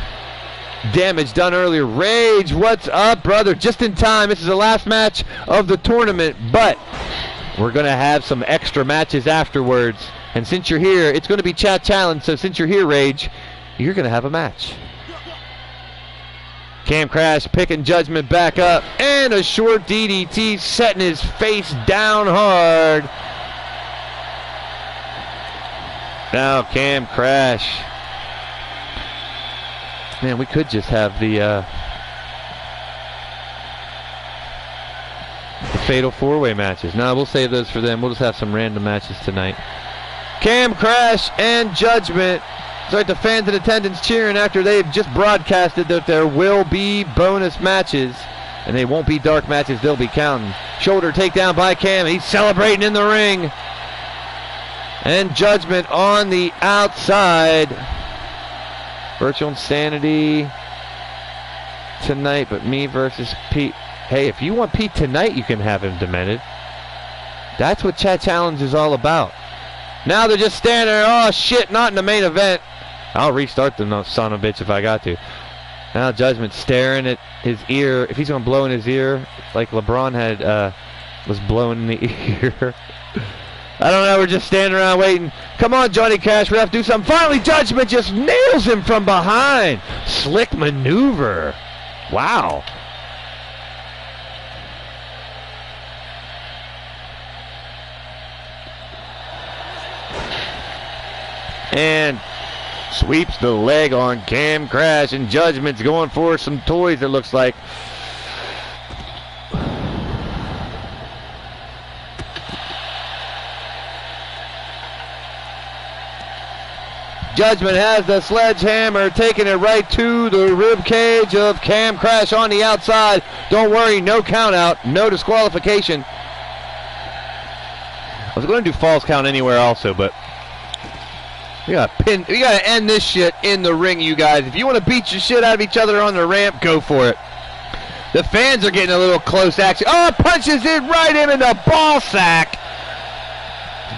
damage done earlier. Rage, what's up, brother? Just in time. This is the last match of the tournament, but we're going to have some extra matches afterwards. And since you're here, it's going to be Chat Challenge, so since you're here, Rage, you're going to have a match. Cam Crash picking Judgment back up, and a short DDT, setting his face down hard. Now Cam Crash. Man, we could just have the Fatal 4-Way matches. No, we'll save those for them. We'll just have some random matches tonight. Cam Crash and Judgment. It's like the fans in attendance cheering after they've just broadcasted that there will be bonus matches. And they won't be dark matches, they'll be counting. Shoulder takedown by Cam. He's celebrating in the ring. And Judgment on the outside. Virtual Insanity tonight, but me versus Pete. Hey, if you want Pete tonight, you can have him demented. That's what Chat Challenge is all about. Now they're just standing there. Oh, shit, not in the main event. I'll restart the son of a bitch if I got to. Now Judgment staring at his ear. If he's going to blow in his ear, like LeBron had was blowing in the ear. I don't know, we're just standing around waiting. Come on, Johnny Cash, we have to do something. Finally, Judgment just nails him from behind. Slick maneuver. Wow. And sweeps the leg on Cam Crash, and Judgment's going for some toys, it looks like. Judgment has the sledgehammer, taking it right to the rib cage of Cam Crash on the outside. Don't worry, no count out, no disqualification. I was going to do false count anywhere also, but we gotta end this shit in the ring, you guys. If you want to beat your shit out of each other on the ramp, go for it. The fans are getting a little close action. Oh, punches it right in the ball sack.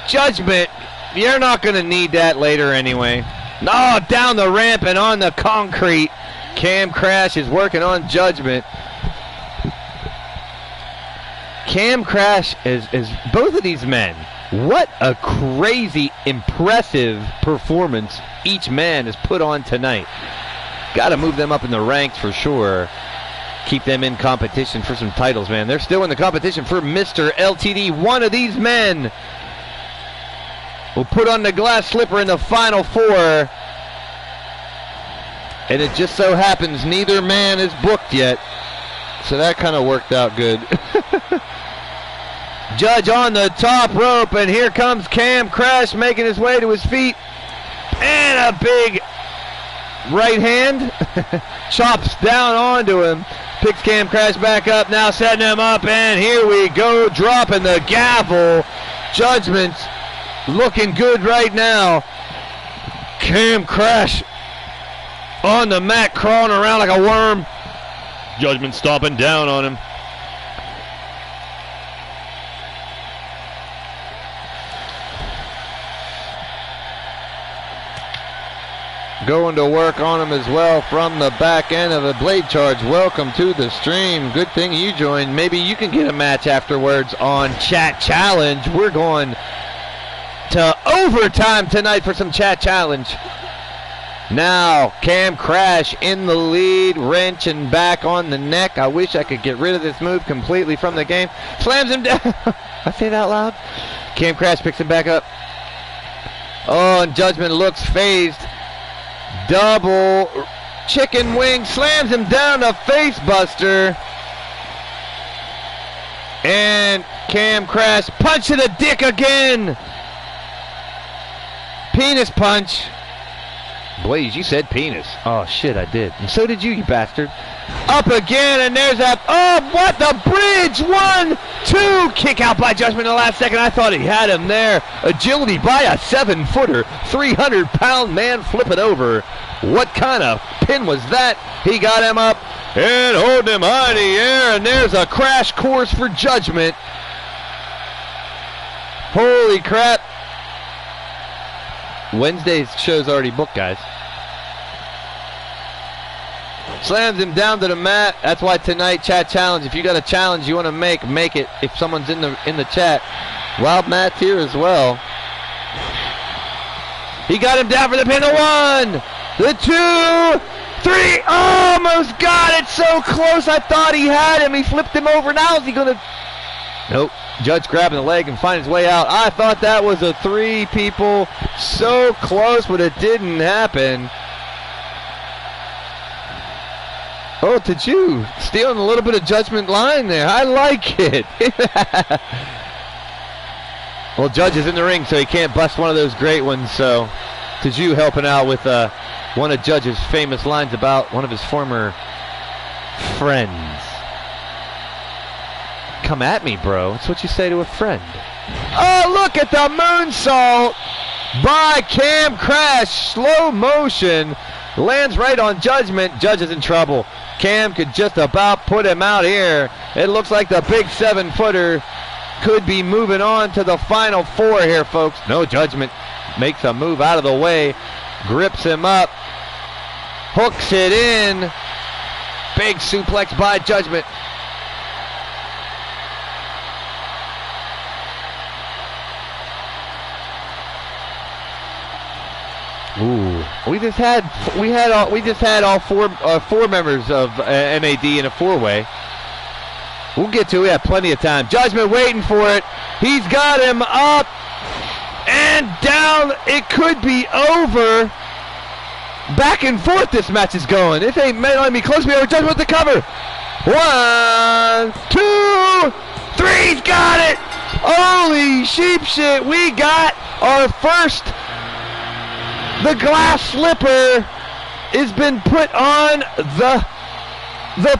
Judgment, you're not going to need that later anyway. No, down the ramp and on the concrete. Cam Crash is working on Judgment. Cam Crash is both of these men. What a crazy, impressive performance each man has put on tonight. Got to move them up in the ranks for sure. Keep them in competition for some titles, man. They're still in the competition for Mr. LTD. One of these men will put on the glass slipper in the Final Four. And it just so happens neither man is booked yet. So that kind of worked out good. Judge on the top rope, and here comes Cam Crash making his way to his feet. And a big right hand. Chops down onto him. Picks Cam Crash back up, now setting him up, and here we go, dropping the gavel. Judgment's looking good right now. Cam Crash on the mat, crawling around like a worm. Judgment stomping down on him. Going to work on him as well from the back end of a blade charge. Welcome to the stream. Good thing you joined. Maybe you can get a match afterwards on Chat Challenge. We're going to overtime tonight for some Chat Challenge. Now, Cam Crash in the lead, wrenching back on the neck. I wish I could get rid of this move completely from the game. Slams him down. I say that loud. Cam Crash picks him back up. Oh, and Judgment looks phased. Double chicken wing, slams him down, a face buster. And Cam Crash punch to the dick again. penis punch. Blaise, you said penis. Oh, shit, I did. And so did you bastard. Up again, and there's that. Oh, what the bridge? 1, 2. Kick out by Judgment in the last second. I thought he had him there. Agility by a 7-footer. 300-pound man flip it over. What kind of pin was that? He got him up and holding him high in the air, and there's a crash course for Judgment. Holy crap. Wednesday's show's already booked, guys. Slams him down to the mat. That's why tonight, chat challenge. If you got a challenge you want to make it. If someone's in the chat. Wild Matt's here as well. He got him down for the pin. The 1, the 2, 3. Almost got it. So close. I thought he had him. He flipped him over. Now is he going to... Nope. Judge grabbing the leg and find his way out. I thought that was a 3, people. So close, but it didn't happen. Oh, did you? Stealing a little bit of Judgment line there. I like it. Well, Judge is in the ring, so he can't bust one of those great ones. So, Tiju helping out with one of Judge's famous lines about one of his former friends. Come at me, bro. That's what you say to a friend. Oh, look at the moonsault by Cam Crash. Slow motion. Lands right on Judgment. Judge is in trouble. Cam could just about put him out here. It looks like the big 7-footer could be moving on to the final 4 here, folks. No, Judgment makes a move out of the way. Grips him up. Hooks it in. Big suplex by Judgment. Ooh, we just had all four members of MAD in a 4-way. We'll get to it. We have plenty of time. Judgment waiting for it. He's got him up and down. It could be over. Back and forth this match is going. If they might be close to me over. Judgment with the cover. 1, 2, 3. He's got it. Holy sheep shit. We got our first. The glass slipper has been put on the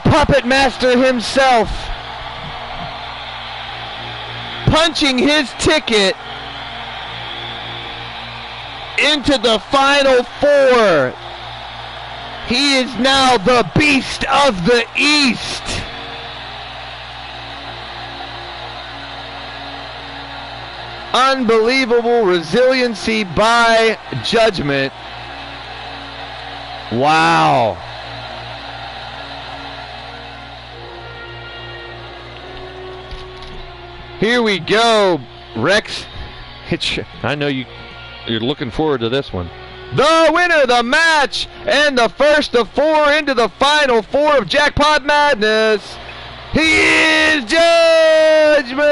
puppet master himself. Punching his ticket into the final 4. He is now the Beast of the East. Unbelievable resiliency by Judgment. Wow. Here we go, Rex. I know you're looking forward to this one. The winner of the match and the first of 4 into the final 4 of Jackpot Madness. He is Judgment!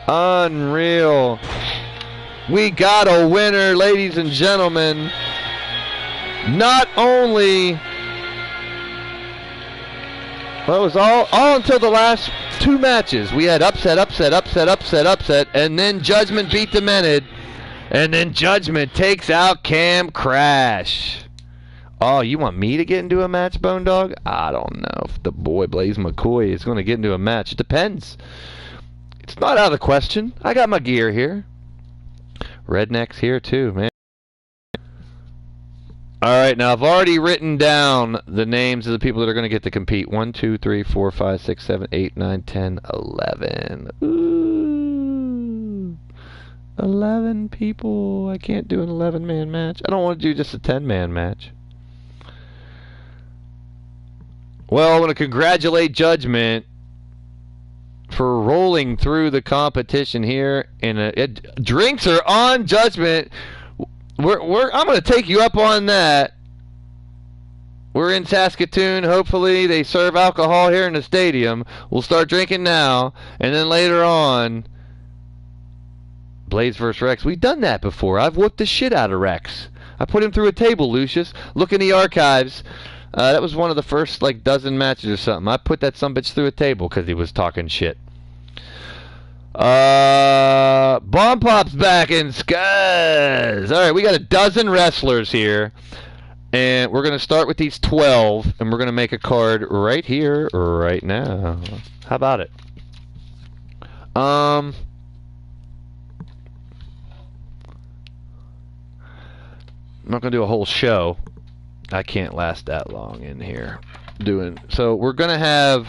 Unreal. We got a winner, ladies and gentlemen. Not only... Well, it was all until the last 2 matches. We had upset, and then Judgment beat Demented. And then Judgment takes out Cam Crash. Oh, you want me to get into a match, Bone Dog? I don't know if the boy Blaise McCoy is going to get into a match. It depends. It's not out of the question. I got my gear here. Redneck's here too, man. Alright, now I've already written down the names of the people that are going to get to compete. 1, 2, 3, 4, 5, 6, 7, 8, 9, 10, 11. Ooh. 11 people. I can't do an 11-man match. I don't want to do just a 10-man match. Well, I want to congratulate Judgment for rolling through the competition here. And drinks are on, Judgment. I'm going to take you up on that. We're in Saskatoon. Hopefully they serve alcohol here in the stadium. We'll start drinking now. And then later on, Blaise vs. Rex. We've done that before. I've whooped the shit out of Rex. I put him through a table, Lucius. Look in the archives. That was one of the first, dozen matches or something. I put that sumbitch through a table because he was talking shit. Bomb Pop's back in Scuzz. All right, we got a dozen wrestlers here. And we're going to start with these 12, and we're going to make a card right here, right now. How about it? I'm not going to do a whole show. I can't last that long in here doing. So we're going to have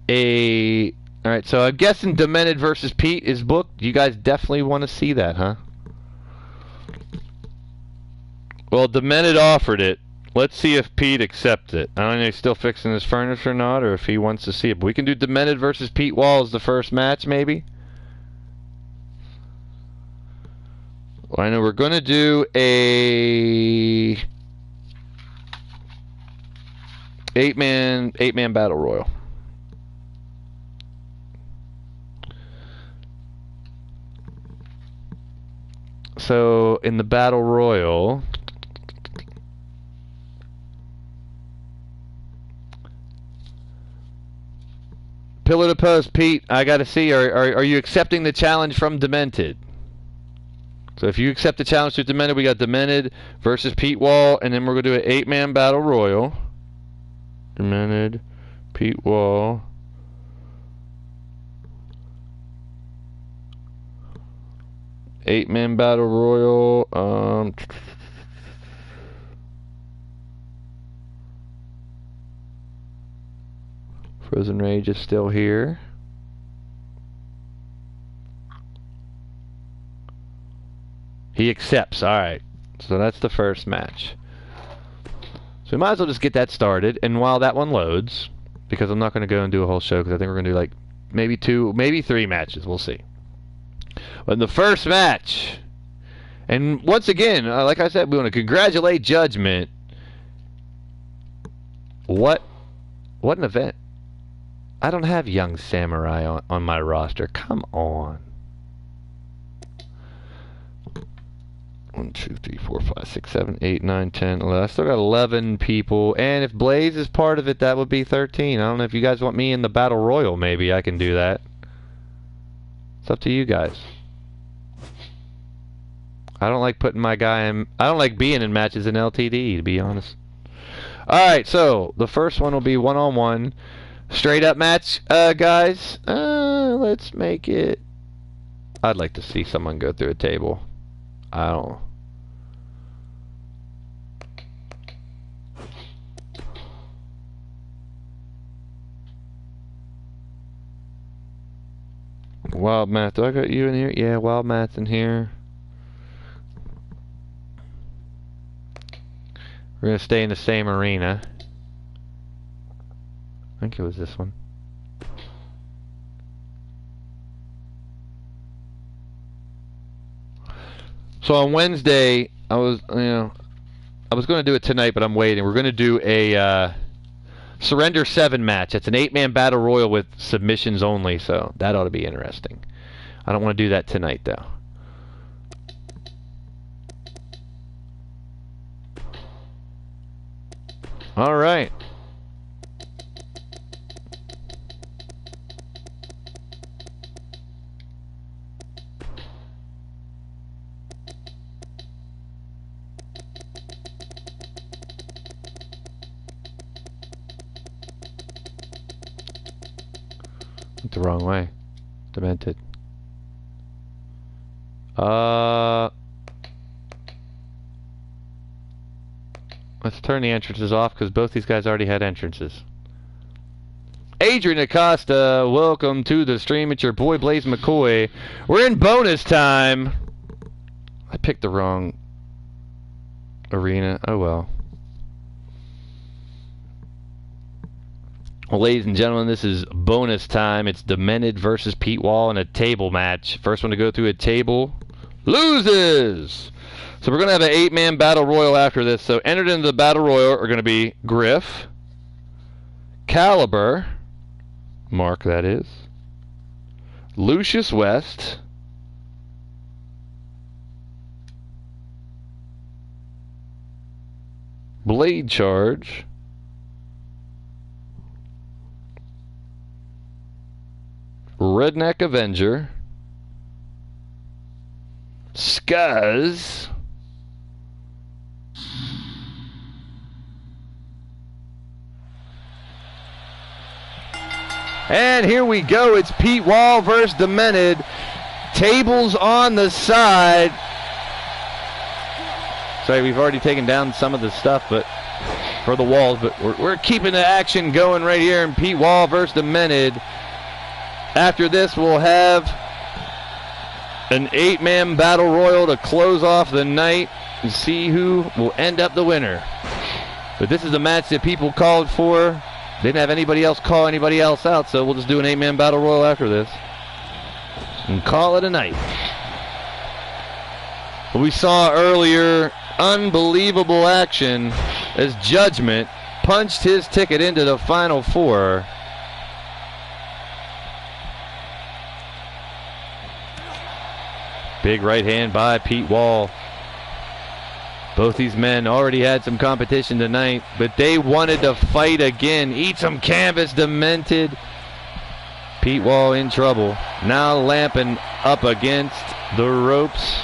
a... All right, so I'm guessing Demented versus Pete is booked. You guys definitely want to see that, huh? Well, Demented offered it. Let's see if Pete accepts it. I don't know if he's still fixing his furnace or not, or if he wants to see it. But we can do Demented versus Pete Wall as the first match, maybe? Well, I know we're going to do a... Eight-man battle royal. So, in the battle royal... Pillar to post, Pete, I gotta see, are you accepting the challenge from Demented? So if you accept the challenge to Demented, we got Demented versus Pete Wall, and then we're gonna do an 8-man battle royal. Demented, Pete Wall. Eight-man battle royal. Frozen Rage is still here. He accepts. Alright. So that's the first match. So we might as well just get that started. And while that one loads, because I'm not going to go and do a whole show, because I think we're going to do like maybe 2, maybe 3 matches. We'll see. But in the first match, and once again, like I said, we want to congratulate Judgment. What an event. I don't have Young Samurai on my roster. Come on. 1, 2, 3, 4, 5, 6, 7, 8, 9, 10, 11. I still got 11 people. And if Blaise is part of it, that would be 13. I don't know if you guys want me in the Battle Royal. Maybe I can do that. It's up to you guys. I don't like putting my guy in... I don't like being in matches in LTD, to be honest. Alright, so the first one will be one-on-one. Straight up match, guys. Let's make it... I'd like to see someone go through a table. I don't... Wild Matt, do I got you in here? Yeah, Wild Matt's in here. We're going to stay in the same arena. I think it was this one. So on Wednesday, I was going to do it tonight, but I'm waiting. We're going to do a Surrender 7 match. It's an 8-man battle royal with submissions only, so that ought to be interesting. I don't want to do that tonight, though. All right. Went the wrong way. Demented. Let's turn the entrances off because both these guys already had entrances. Adrian Acosta, welcome to the stream. It's your boy Blaise McCoy. We're in bonus time. I picked the wrong arena. Oh well. Well, ladies and gentlemen, this is bonus time. It's Demented versus Pete Wall in a table match. First one to go through a table loses. So we're going to have an 8-man battle royal after this. So entered into the battle royal are going to be Griff, Caliber, Mark that is, Lucius West, Blade Charge, Redneck Avenger, Scuzz, and here we go. It's Pete Wall versus Demented. Tables on the side. Sorry, we've already taken down some of the stuff, but for the walls, but we're keeping the action going right here in Pete Wall versus Demented. After this, we'll have an 8-man battle royal to close off the night and see who will end up the winner. But this is the match that people called for. They didn't have anybody else call anybody else out, so we'll just do an 8-man battle royal after this and call it a night. We saw earlier unbelievable action as Judgment punched his ticket into the Final Four. Big right hand by Pete Wall. Both these men already had some competition tonight, but they wanted to fight again. Eat some canvas, Demented. Pete Wall in trouble. Now Lampin up against the ropes.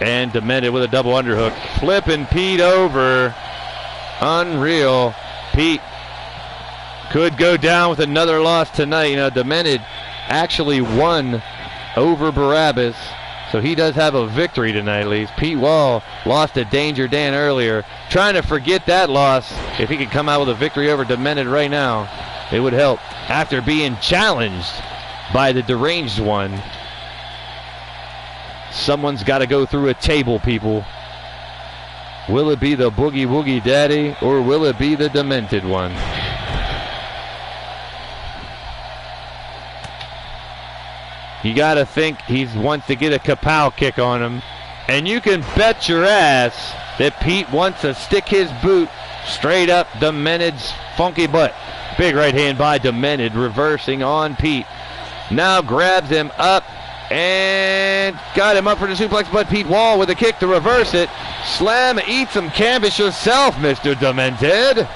And Demented with a double underhook. Flipping Pete over. Unreal. Pete could go down with another loss tonight. You know, Demented actually won over Barabbas, so he does have a victory tonight at least. Pete Wall lost to Danger Dan earlier. Trying to forget that loss. If he could come out with a victory over Demented right now, it would help. After being challenged by the Deranged One. Someone's got to go through a table, people. Will it be the Boogie Woogie Daddy, or will it be the Demented One? You got to think he wants to get a kapow kick on him. And you can bet your ass that Pete wants to stick his boot straight up Demented's funky butt. Big right hand by Demented, reversing on Pete. Now grabs him up and got him up for the suplex, but Pete Wall with a kick to reverse it. Slam, eat some canvas yourself, Mr. Demented.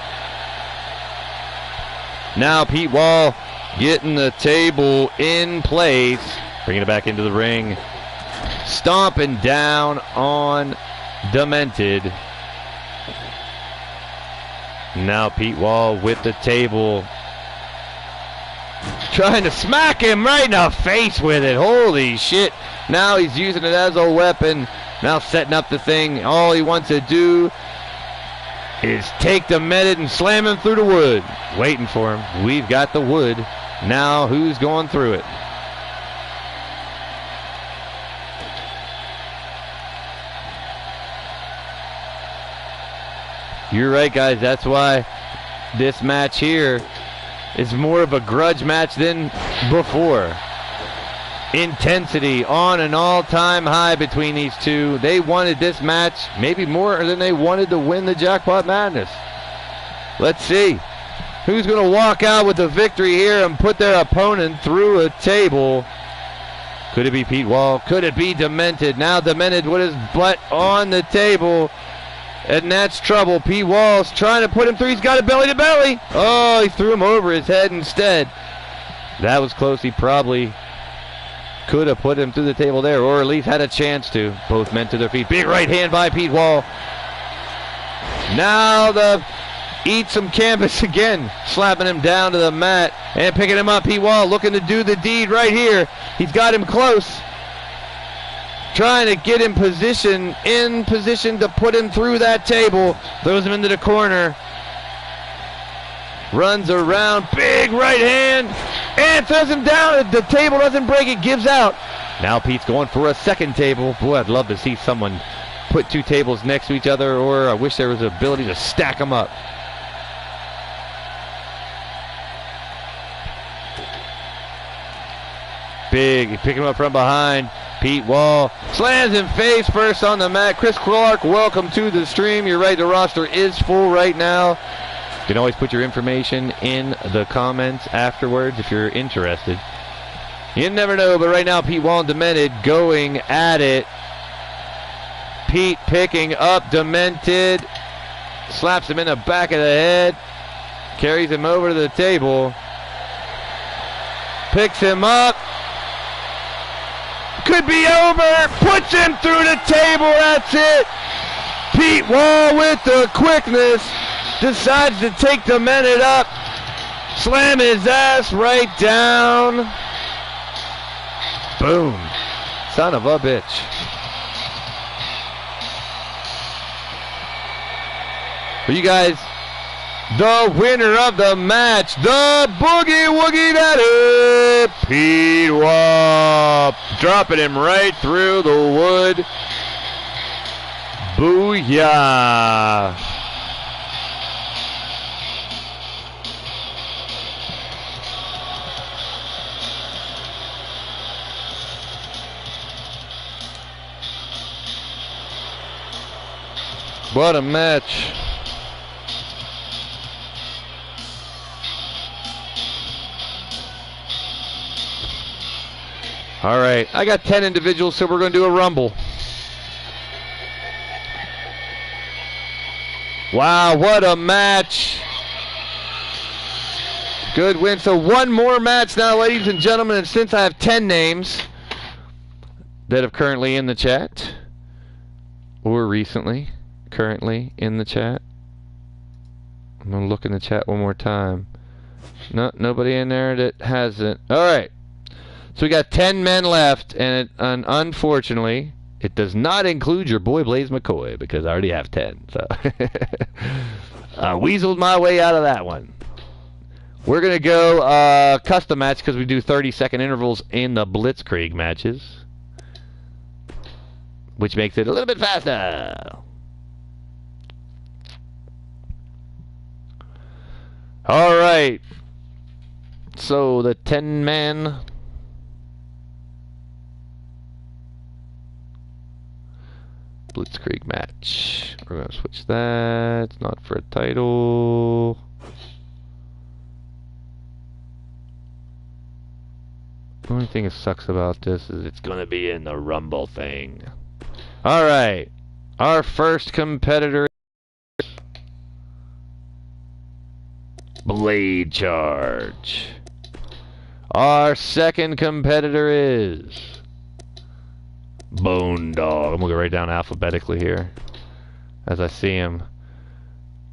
Now Pete Wall getting the table in place, bringing it back into the ring, stomping down on Demented. Now Pete Wall with the table, trying to smack him right in the face with it. Holy shit. Now he's using it as a weapon. Now setting up the thing. All he wants to do is take Demented and slam him through the wood. Waiting for him. We've got the wood. Now who's going through it? You're right, guys. That's why this match here is more of a grudge match than before. Intensity on an all-time high between these two. They wanted this match maybe more than they wanted to win the Jackpot Madness. Let's see who's going to walk out with the victory here and put their opponent through a table. Could it be Pete Wall? Could it be Demented? Now Demented with his butt on the table. And that's trouble. Pete Wall's trying to put him through. He's got it belly to belly. Oh, he threw him over his head instead. That was close. He probably could have put him through the table there, or at least had a chance to. Both men to their feet. Big right hand by Pete Wall. Now the eat some canvas again. Slapping him down to the mat and picking him up. Pete Wall looking to do the deed right here. He's got him close. Trying to get in position to put him through that table. Throws him into the corner. Runs around. Big right hand. And throws him down. The table doesn't break. It gives out. Now Pete's going for a second table. Boy, I'd love to see someone put two tables next to each other, or I wish there was the ability to stack them up. Big. Picking him up from behind. Pete Wall slams him face first on the mat. Chris Clark, welcome to the stream. You're right, the roster is full right now. You can always put your information in the comments afterwards if you're interested. You never know, but right now Pete Wall and Demented going at it. Pete picking up Demented. Slaps him in the back of the head. Carries him over to the table. Picks him up. Could be over. Puts him through the table. That's it. Pete Wall with the quickness. Decides to take the minute up. Slam his ass right down. Boom. Son of a bitch. For you guys, the winner of the match, the Boogie Woogie Daddy, Pete Wall, dropping him right through the wood. Booyah. What a match. All right, I got 10 individuals, so we're going to do a rumble. Wow, what a match. Good win. So one more match now, ladies and gentlemen, and since I have 10 names that are currently in the chat, or recently, currently in the chat, I'm going to look in the chat one more time. No, nobody in there that hasn't. All right. So we got 10 men left, and unfortunately, it does not include your boy Blaise McCoy, because I already have 10. So I weaseled my way out of that one. We're going to go custom match, because we do 30-second intervals in the Blitzkrieg matches, which makes it a little bit faster. All right. So the 10-man... Blitzkrieg match. We're going to switch that. It's not for a title. The only thing that sucks about this is it's going to be in the Rumble thing. Alright. Our first competitor is Blade Charge. Our second competitor is Bone Dog. I'm going to go right down alphabetically here as I see him.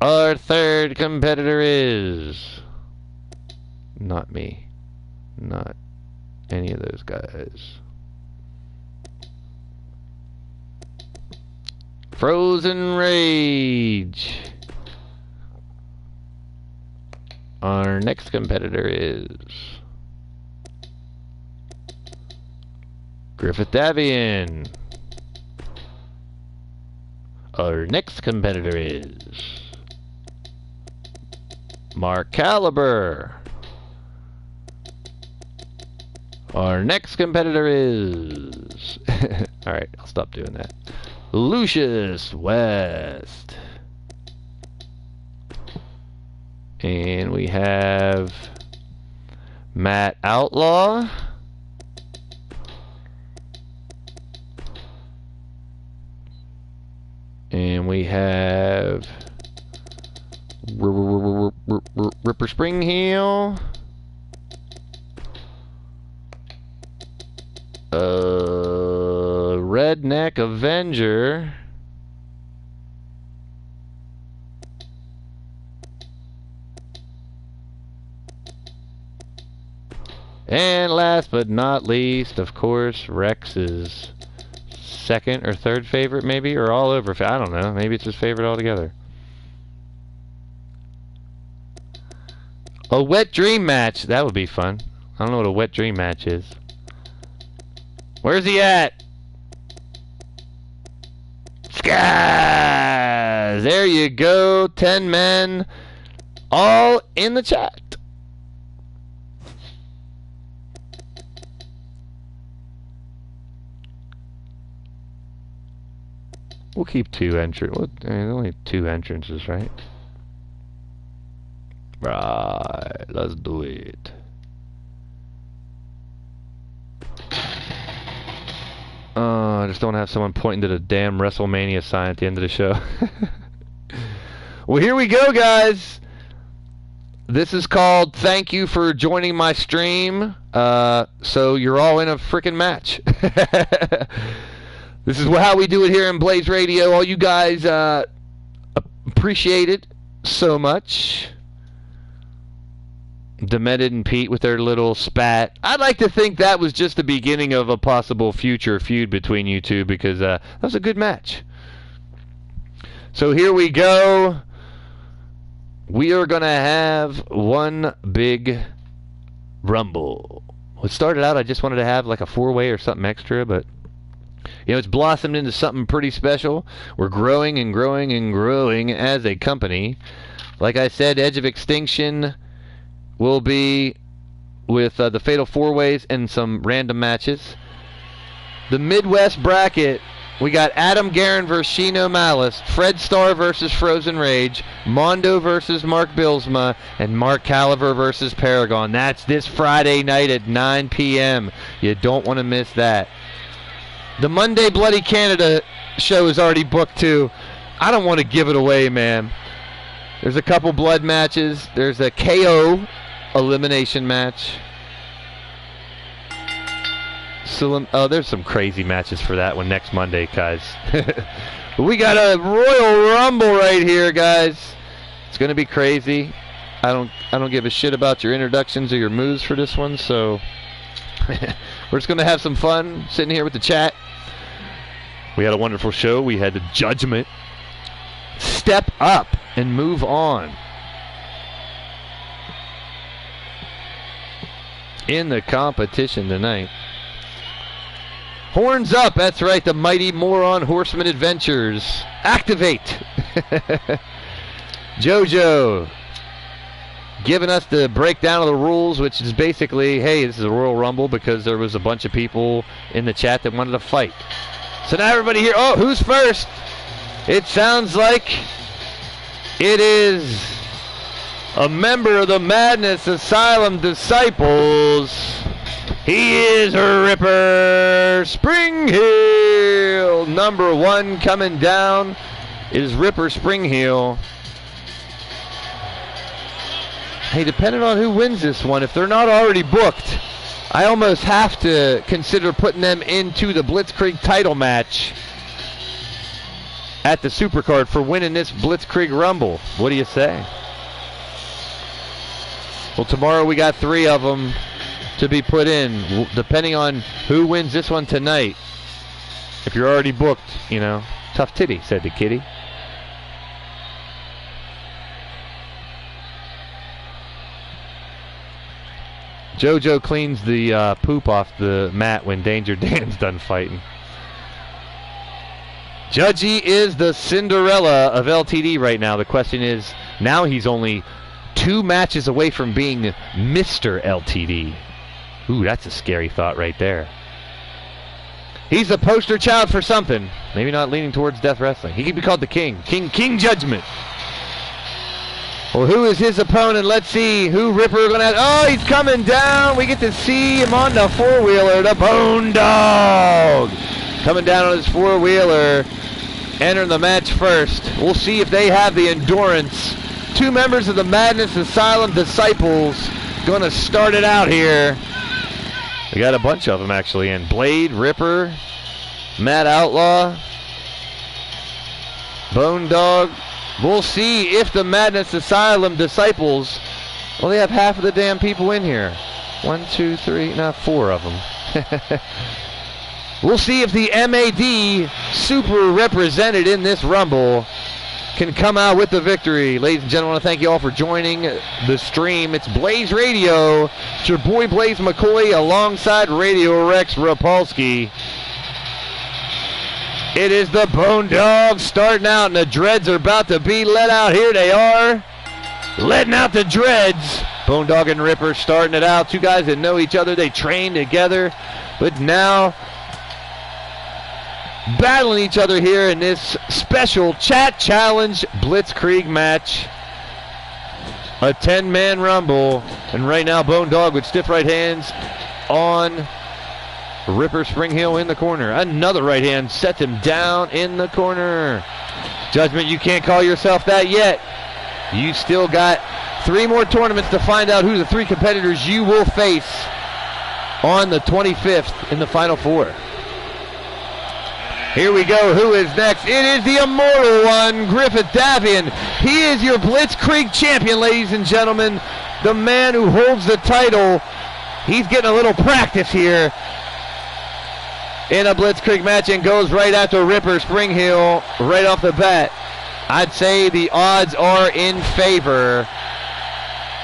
Our third competitor is not me. Not any of those guys. Frozen Rage. Our next competitor is Griffith Davian. Our next competitor is Mark Caliber. Our next competitor is alright, I'll stop doing that. Lucius West. And we have Matt Outlaw. And we have Ripper Springheel. Redneck Avenger. And last but not least, of course, Rex's second or third favorite, maybe, or all over. I don't know. Maybe it's his favorite altogether. A wet dream match. That would be fun. I don't know what a wet dream match is. Where's he at? Skaz! There you go. 10 men. All in the chat. We'll keep 2 entrants. Well, there's only 2 entrances, right? Right. Let's do it. I just don't have someone pointing to the damn WrestleMania sign at the end of the show. Well, here we go, guys. This is called Thank You for Joining My Stream. So you're all in a freaking match. This is how we do it here in Blaised Radio. All you guys appreciate it so much. Demented and Pete with their little spat. I'd like to think that was just the beginning of a possible future feud between you two, because that was a good match. So here we go. We are going to have one big rumble. It started out, I just wanted to have like a four-way or something extra, but you know, it's blossomed into something pretty special. We're growing and growing and growing as a company. Like I said, Edge of Extinction will be with the Fatal Four-Ways and some random matches. The Midwest bracket, we got Adam Guerin versus Shino Malice, Fred Starr versus Frozen Rage, Mondo versus Mark Bilsma, and Mark Caliver versus Paragon. That's this Friday night at 9 p.m. You don't want to miss that. The Monday Bloody Canada show is already booked too. I don't want to give it away, man. There's a couple blood matches. There's a KO elimination match. Oh, there's some crazy matches for that one next Monday, guys. But we got a Royal Rumble right here, guys. It's gonna be crazy. I don't give a shit about your introductions or your moves for this one, so we're just gonna have some fun sitting here with the chat. We had a wonderful show. We had the Judgment step up and move on in the competition tonight. Horns up, that's right, the Mighty Moron Horseman Adventures. Activate! JoJo giving us the breakdown of the rules, which is basically, hey, this is a Royal Rumble because there was a bunch of people in the chat that wanted to fight. So now everybody here, oh, who's first? It sounds like it is a member of the Madness Asylum Disciples. He is Ripper Springheel. Number one coming down is Ripper Springheel. Hey, depending on who wins this one, if they're not already booked, I almost have to consider putting them into the Blitzkrieg title match at the Supercard for winning this Blitzkrieg Rumble. What do you say? Well, tomorrow we got 3 of them to be put in, depending on who wins this one tonight. If you're already booked, you know, tough titty, said the kitty. JoJo cleans the poop off the mat when Danger Dan's done fighting. Judgy is the Cinderella of LTD right now. The question is, now he's only 2 matches away from being Mr. LTD. Ooh, that's a scary thought right there. He's the poster child for something. Maybe not leaning towards death wrestling. He could be called the King. King Judgment. Well, who is his opponent? Let's see who Ripper going to have. Oh, he's coming down. We get to see him on the four-wheeler. The Bone Dog. Coming down on his four-wheeler. Entering the match first. We'll see if they have the endurance. 2 members of the Madness Asylum Disciples going to start it out here. We got a bunch of them actually in. Blade, Ripper, Matt Outlaw, Bone Dog. We'll see if the Madness Asylum Disciples, well, they have half of the damn people in here. 1, 2, 3, not 4 of them. We'll see if the MAD, super represented in this Rumble, can come out with the victory. Ladies and gentlemen, I want to thank you all for joining the stream. It's Blaised Radio. It's your boy Blaise McCoy alongside Radio Rex Repulsky. It is the Bone Dogs starting out, and the Dreads are about to be let out. Here they are, letting out the Dreads. Bone Dog and Ripper starting it out. 2 guys that know each other. They train together, but now battling each other here in this special Chat Challenge Blitzkrieg match. A 10-man Rumble. And right now, Bone Dog with stiff right hands on Ripper Springheel in the corner. Another right hand sets him down in the corner. Judgment, you can't call yourself that yet. You still got 3 more tournaments to find out who the 3 competitors you will face on the 25th in the Final 4. Here we go. Who is next? It is the immortal one, Griffith Davian. He is your Blitzkrieg champion, ladies and gentlemen. The man who holds the title. He's getting a little practice here in a Blitzkrieg match and goes right after Ripper Springhill right off the bat. I'd say the odds are in favor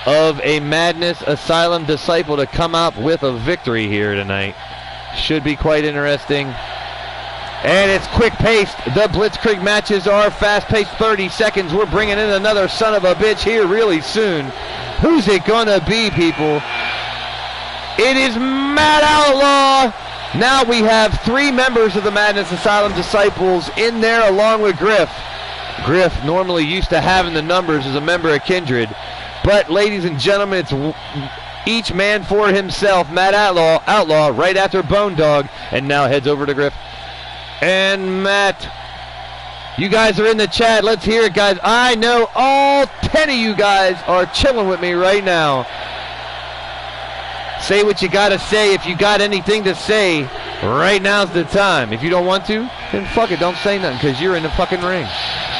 of a Madness Asylum disciple to come out with a victory here tonight. Should be quite interesting. And it's quick-paced. The Blitzkrieg matches are fast-paced, 30 seconds. We're bringing in another son of a bitch here really soon. Who's it gonna be, people? It is Matt Outlaw. Now we have 3 members of the Madness Asylum Disciples in there along with Griff. Griff normally used to having the numbers as a member of Kindred. But, ladies and gentlemen, it's each man for himself. Matt Outlaw right after Bone Dog, and now heads over to Griff. And Matt, you guys are in the chat. Let's hear it, guys. I know all 10 of you guys are chilling with me right now. Say what you got to say. If you got anything to say, right now's the time. If you don't want to, then fuck it. Don't say nothing because you're in the fucking ring.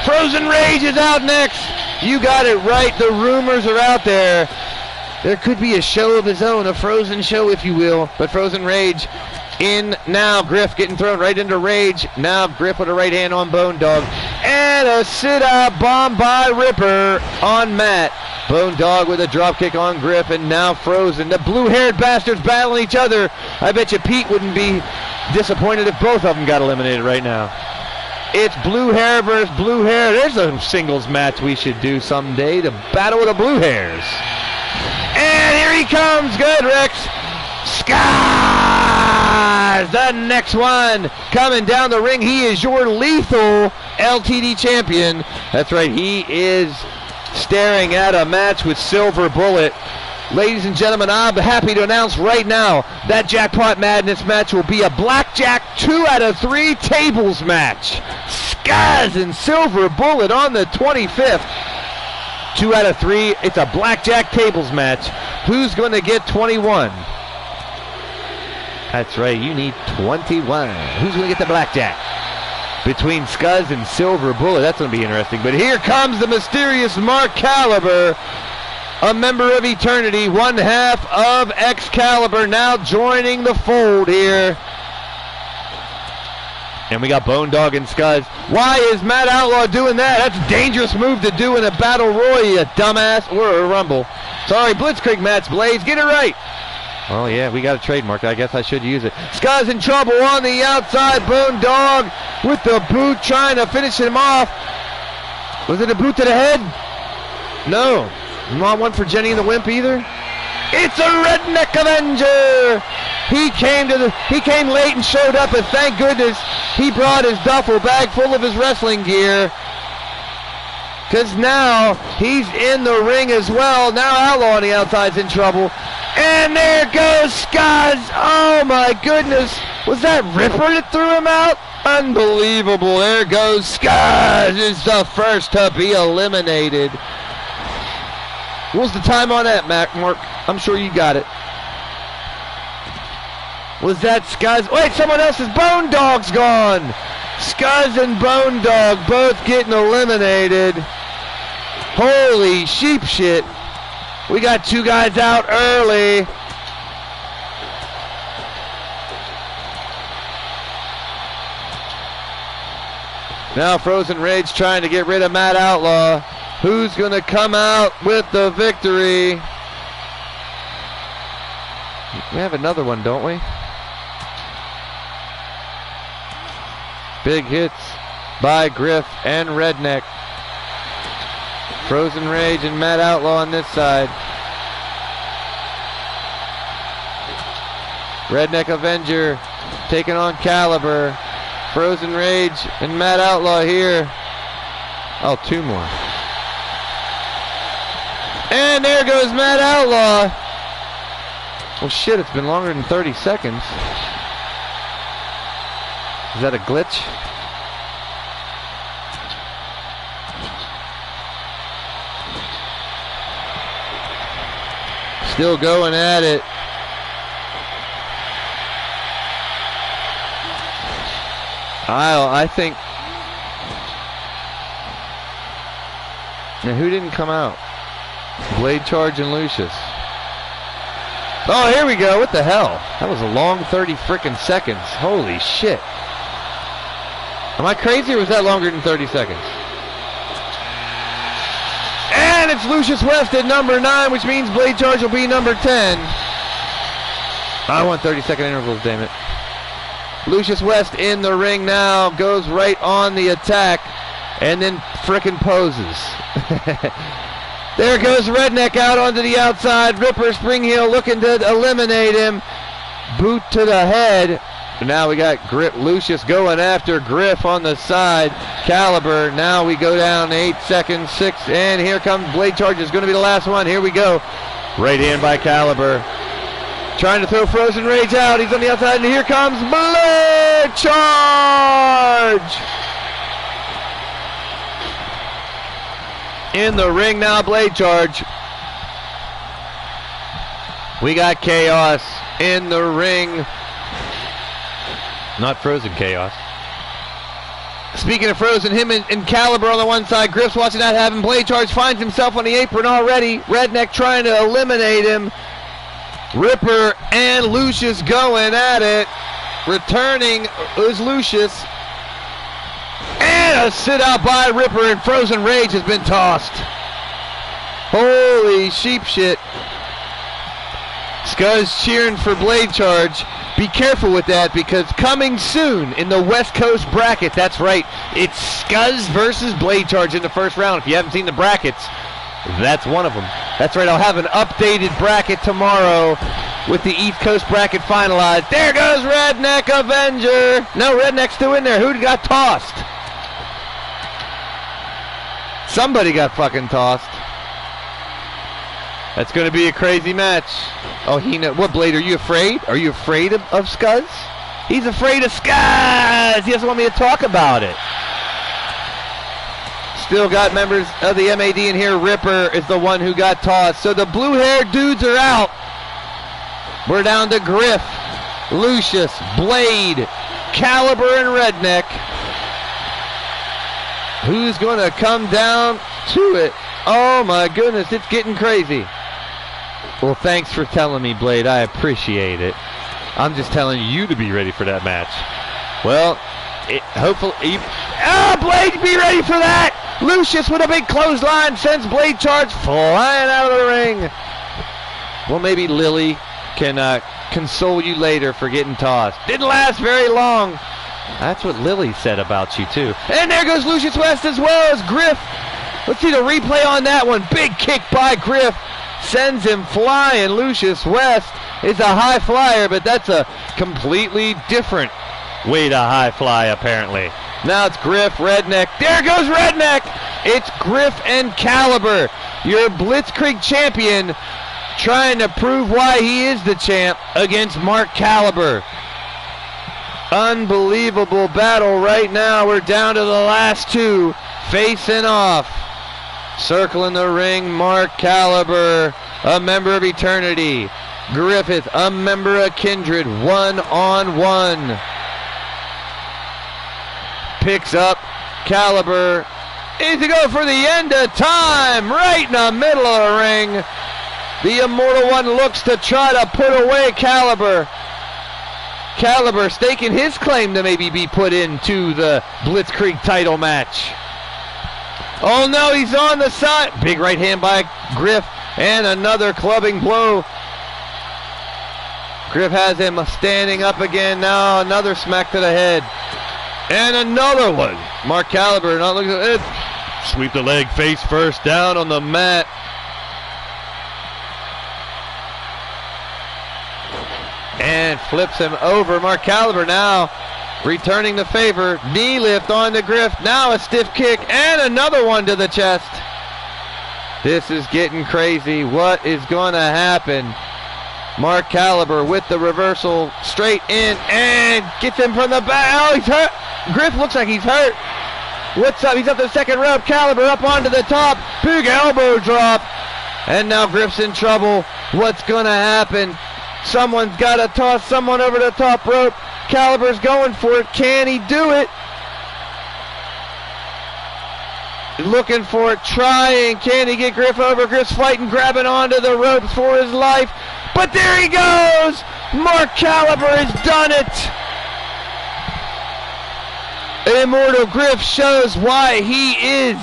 Frozen Rage is out next. You got it right. The rumors are out there. There could be a show of his own, a Frozen show, if you will. But Frozen Rage in now. Griff getting thrown right into Rage. Now Griff with a right hand on Bone Dog. And a sit-out bomb by Ripper on Matt. Bone Dog with a drop kick on Griff, and now Frozen. The blue-haired bastards battling each other. I bet you Pete wouldn't be disappointed if both of them got eliminated right now. It's blue hair versus blue hair. There's a singles match we should do someday, to battle with the blue hairs. And here he comes. Good, Rex. Skies, the next one coming down the ring. He is your lethal LTD champion. That's right, he is staring at a match with Silver Bullet. Ladies and gentlemen, I'm happy to announce right now that Jackpot Madness match will be a blackjack 2 out of 3 tables match. Skies and Silver Bullet on the 25th. 2 out of 3. It's a blackjack tables match. Who's going to get 21? That's right, you need 21. Who's going to get the blackjack? Between Scuzz and Silver Bullet. That's going to be interesting. But here comes the mysterious Mark Caliber, a member of Eternity, one half of Excalibur, now joining the fold here. And we got Bone Dog and Scuzz. Why is Matt Outlaw doing that? That's a dangerous move to do in a Battle Royal, you dumbass, or a Rumble. Sorry, Blitzkrieg match, Blaze, get it right. Oh, yeah, we got a trademark. I guess I should use it. Scuzz in trouble on the outside. Bone Dog with the boot trying to finish him off. Was it a boot to the head? No. Not one for Jenny and the Wimp either. It's a Redneck Avenger. He came late and showed up, and thank goodness he brought his duffel bag full of his wrestling gear. Because now he's in the ring as well. Now Outlaw on the outside's in trouble. And there goes Scuzz. Oh my goodness. Was that Ripper that threw him out? Unbelievable. There goes Scuzz. Is the first to be eliminated. What was the time on that, Mark? I'm sure you got it. Was that Scuzz? Wait, someone else's Bone Dog's gone. Scuzz and Bone Dog both getting eliminated. Holy sheep shit. We got 2 guys out early. Now Frozen Rage trying to get rid of Matt Outlaw. Who's going to come out with the victory? We have another one, don't we? Big hits by Griff and Redneck. Frozen Rage and Matt Outlaw on this side. Redneck Avenger taking on Caliber. Frozen Rage and Matt Outlaw here. Oh, 2 more. And there goes Matt Outlaw. Well, shit, it's been longer than 30 seconds. Is that a glitch? Still going at it. I think. Now, who didn't come out? Blade Charge and Lucius. Oh, here we go. What the hell? That was a long 30 frickin' seconds. Holy shit. Am I crazy or was that longer than 30 seconds? And it's Lucius West at number 9, which means Blade Charge will be number 10. I want 30-second intervals, damn it. Lucius West in the ring now, goes right on the attack, and then frickin' poses. There goes Redneck out onto the outside. Ripper Spring Heel looking to eliminate him. Boot to the head. Now we got Lucius going after Griff on the side. Caliber, now we go down 8 seconds, 6, and here comes Blade Charge. Is going to be the last one. Here we go. Right hand by Caliber. Trying to throw Frozen Rage out. He's on the outside, and here comes Blade Charge! In the ring now, Blade Charge. We got Chaos in the ring. Not Frozen Chaos. Speaking of Frozen, him and Caliber on the one side. Griff's watching that happen. Blade Charge finds himself on the apron already. Redneck trying to eliminate him. Ripper and Lucius going at it. Returning is Lucius. And a sit out by Ripper, and Frozen Rage has been tossed. Holy sheep shit. Scuzz cheering for Blade Charge. Be careful with that, because coming soon in the West Coast bracket, that's right, it's Scuzz versus Blade Charge in the first round. If you haven't seen the brackets, that's one of them. That's right, I'll have an updated bracket tomorrow with the East Coast bracket finalized. There goes Redneck Avenger. No, Redneck's still in there. Who got tossed? Somebody got fucking tossed. That's going to be a crazy match. Oh, what, Blade, are you afraid? Are you afraid of Scuzz? He's afraid of Scuzz. He doesn't want me to talk about it. Still got members of the MAD in here. Ripper is the one who got tossed. So the blue-haired dudes are out. We're down to Griff, Lucius, Blade, Caliber, and Redneck. Who's going to come down to it? Oh, my goodness, it's getting crazy. Well, thanks for telling me, Blade. I appreciate it. I'm just telling you to be ready for that match. Well, hopefully... Blade, be ready for that! Lucius with a big clothesline sends Blade Charge flying out of the ring. Well, maybe Lily can console you later for getting tossed. Didn't last very long. That's what Lily said about you, too. And there goes Lucius West as well as Griff. Let's see the replay on that one. Big kick by Griff. Sends him flying. Lucius West is a high flyer, but that's a completely different way to high fly, apparently. Now it's Griff, Redneck. There goes Redneck. It's Griff and Caliber, your Blitzkrieg champion, trying to prove why he is the champ against Mark Caliber. Unbelievable battle right now. We're down to the last two facing off. Circling the ring, Mark Caliber, a member of Eternity. Griffith, a member of Kindred, 1-on-1. Picks up Caliber. Needs to go for the end of time, right in the middle of the ring. The Immortal One looks to try to put away Caliber. Caliber staking his claim to maybe be put into the Blitzkrieg title match. Oh no, he's on the side. Big right hand by Griff, and another clubbing blow. Griff has him standing up again now. Another smack to the head. And another one. Mark Caliber not looking at it. Sweep the leg face first down on the mat. And flips him over. Mark Caliber now returning the favor. Knee lift on the Griff. Now a stiff kick and another one to the chest. This is getting crazy. What is going to happen? Mark Caliber with the reversal straight in and gets him from the back. Oh, he's hurt. Griff looks like he's hurt. What's up? He's up the second rope. Caliber up onto the top. Big elbow drop. And now Griff's in trouble. What's going to happen? Someone's got to toss someone over the top rope. Caliber's going for it. Can he do it? Looking for it, trying. Can he get Griff over? Griff's fighting, grabbing onto the ropes for his life. But there he goes! Mark Caliber has done it! Immortal Griff shows why he is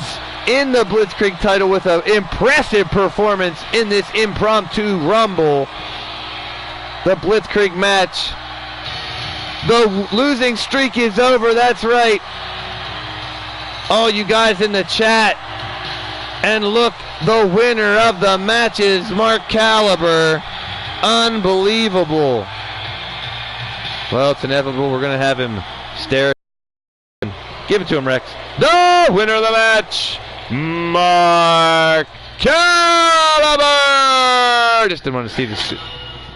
in the Blitzkrieg title with an impressive performance in this impromptu Rumble. The Blitzkrieg match. The losing streak is over, that's right. All you guys in the chat. And look, the winner of the match is Mark Caliber. Unbelievable. Well, it's inevitable. We're going to have him stare. Give it to him, Rex. The winner of the match, Mark Caliber. Just didn't want to see this.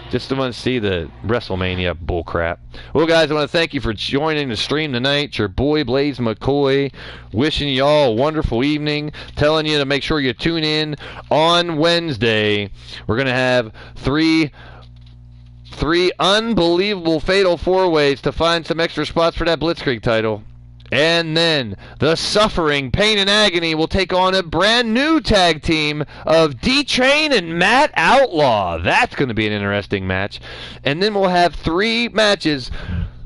Just didn't want to see the WrestleMania bullcrap. Well, guys, I want to thank you for joining the stream tonight. Your boy, Blaise McCoy, wishing you all a wonderful evening. Telling you to make sure you tune in on Wednesday. We're going to have three unbelievable fatal four-ways to find some extra spots for that Blitzkrieg title. And then the Suffering, Pain, and Agony will take on a brand new tag team of D-Train and Matt Outlaw. That's going to be an interesting match. And then we'll have 3 matches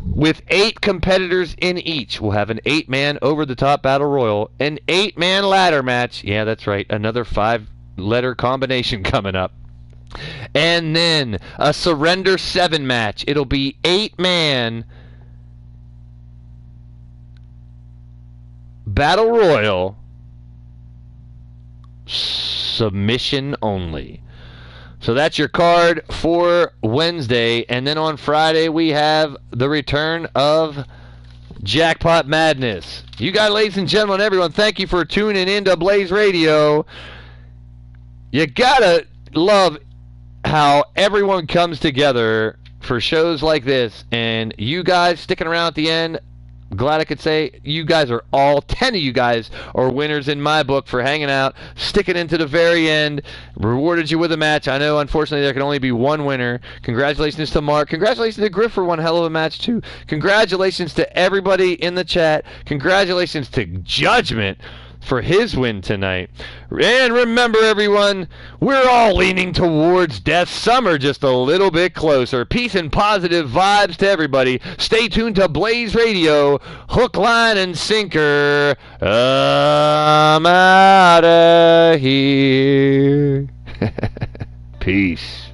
with 8 competitors in each. We'll have an 8-man over-the-top battle royal, an 8-man ladder match. Yeah, that's right. Another 5-letter combination coming up. And then a Surrender 7 match. It'll be 8-man Battle Royal, submission only. So that's your card for Wednesday. And then on Friday, we have the return of Jackpot Madness. You guys, ladies and gentlemen, everyone, thank you for tuning in to Blaised Radio. You gotta love how everyone comes together for shows like this. And you guys sticking around at the end, glad I could say you guys are all 10 of you guys are winners in my book for hanging out, sticking into the very end. Rewarded you with a match. I know, unfortunately, there can only be one winner. Congratulations to Mark. Congratulations to Griff for one hell of a match, too. Congratulations to everybody in the chat. Congratulations to Judgment for his win tonight. And remember, everyone, we're all leaning towards death. Some are just a little bit closer. Peace and positive vibes to everybody. Stay tuned to Blaised Radio. Hook, line, and sinker. I'm out of here. Peace.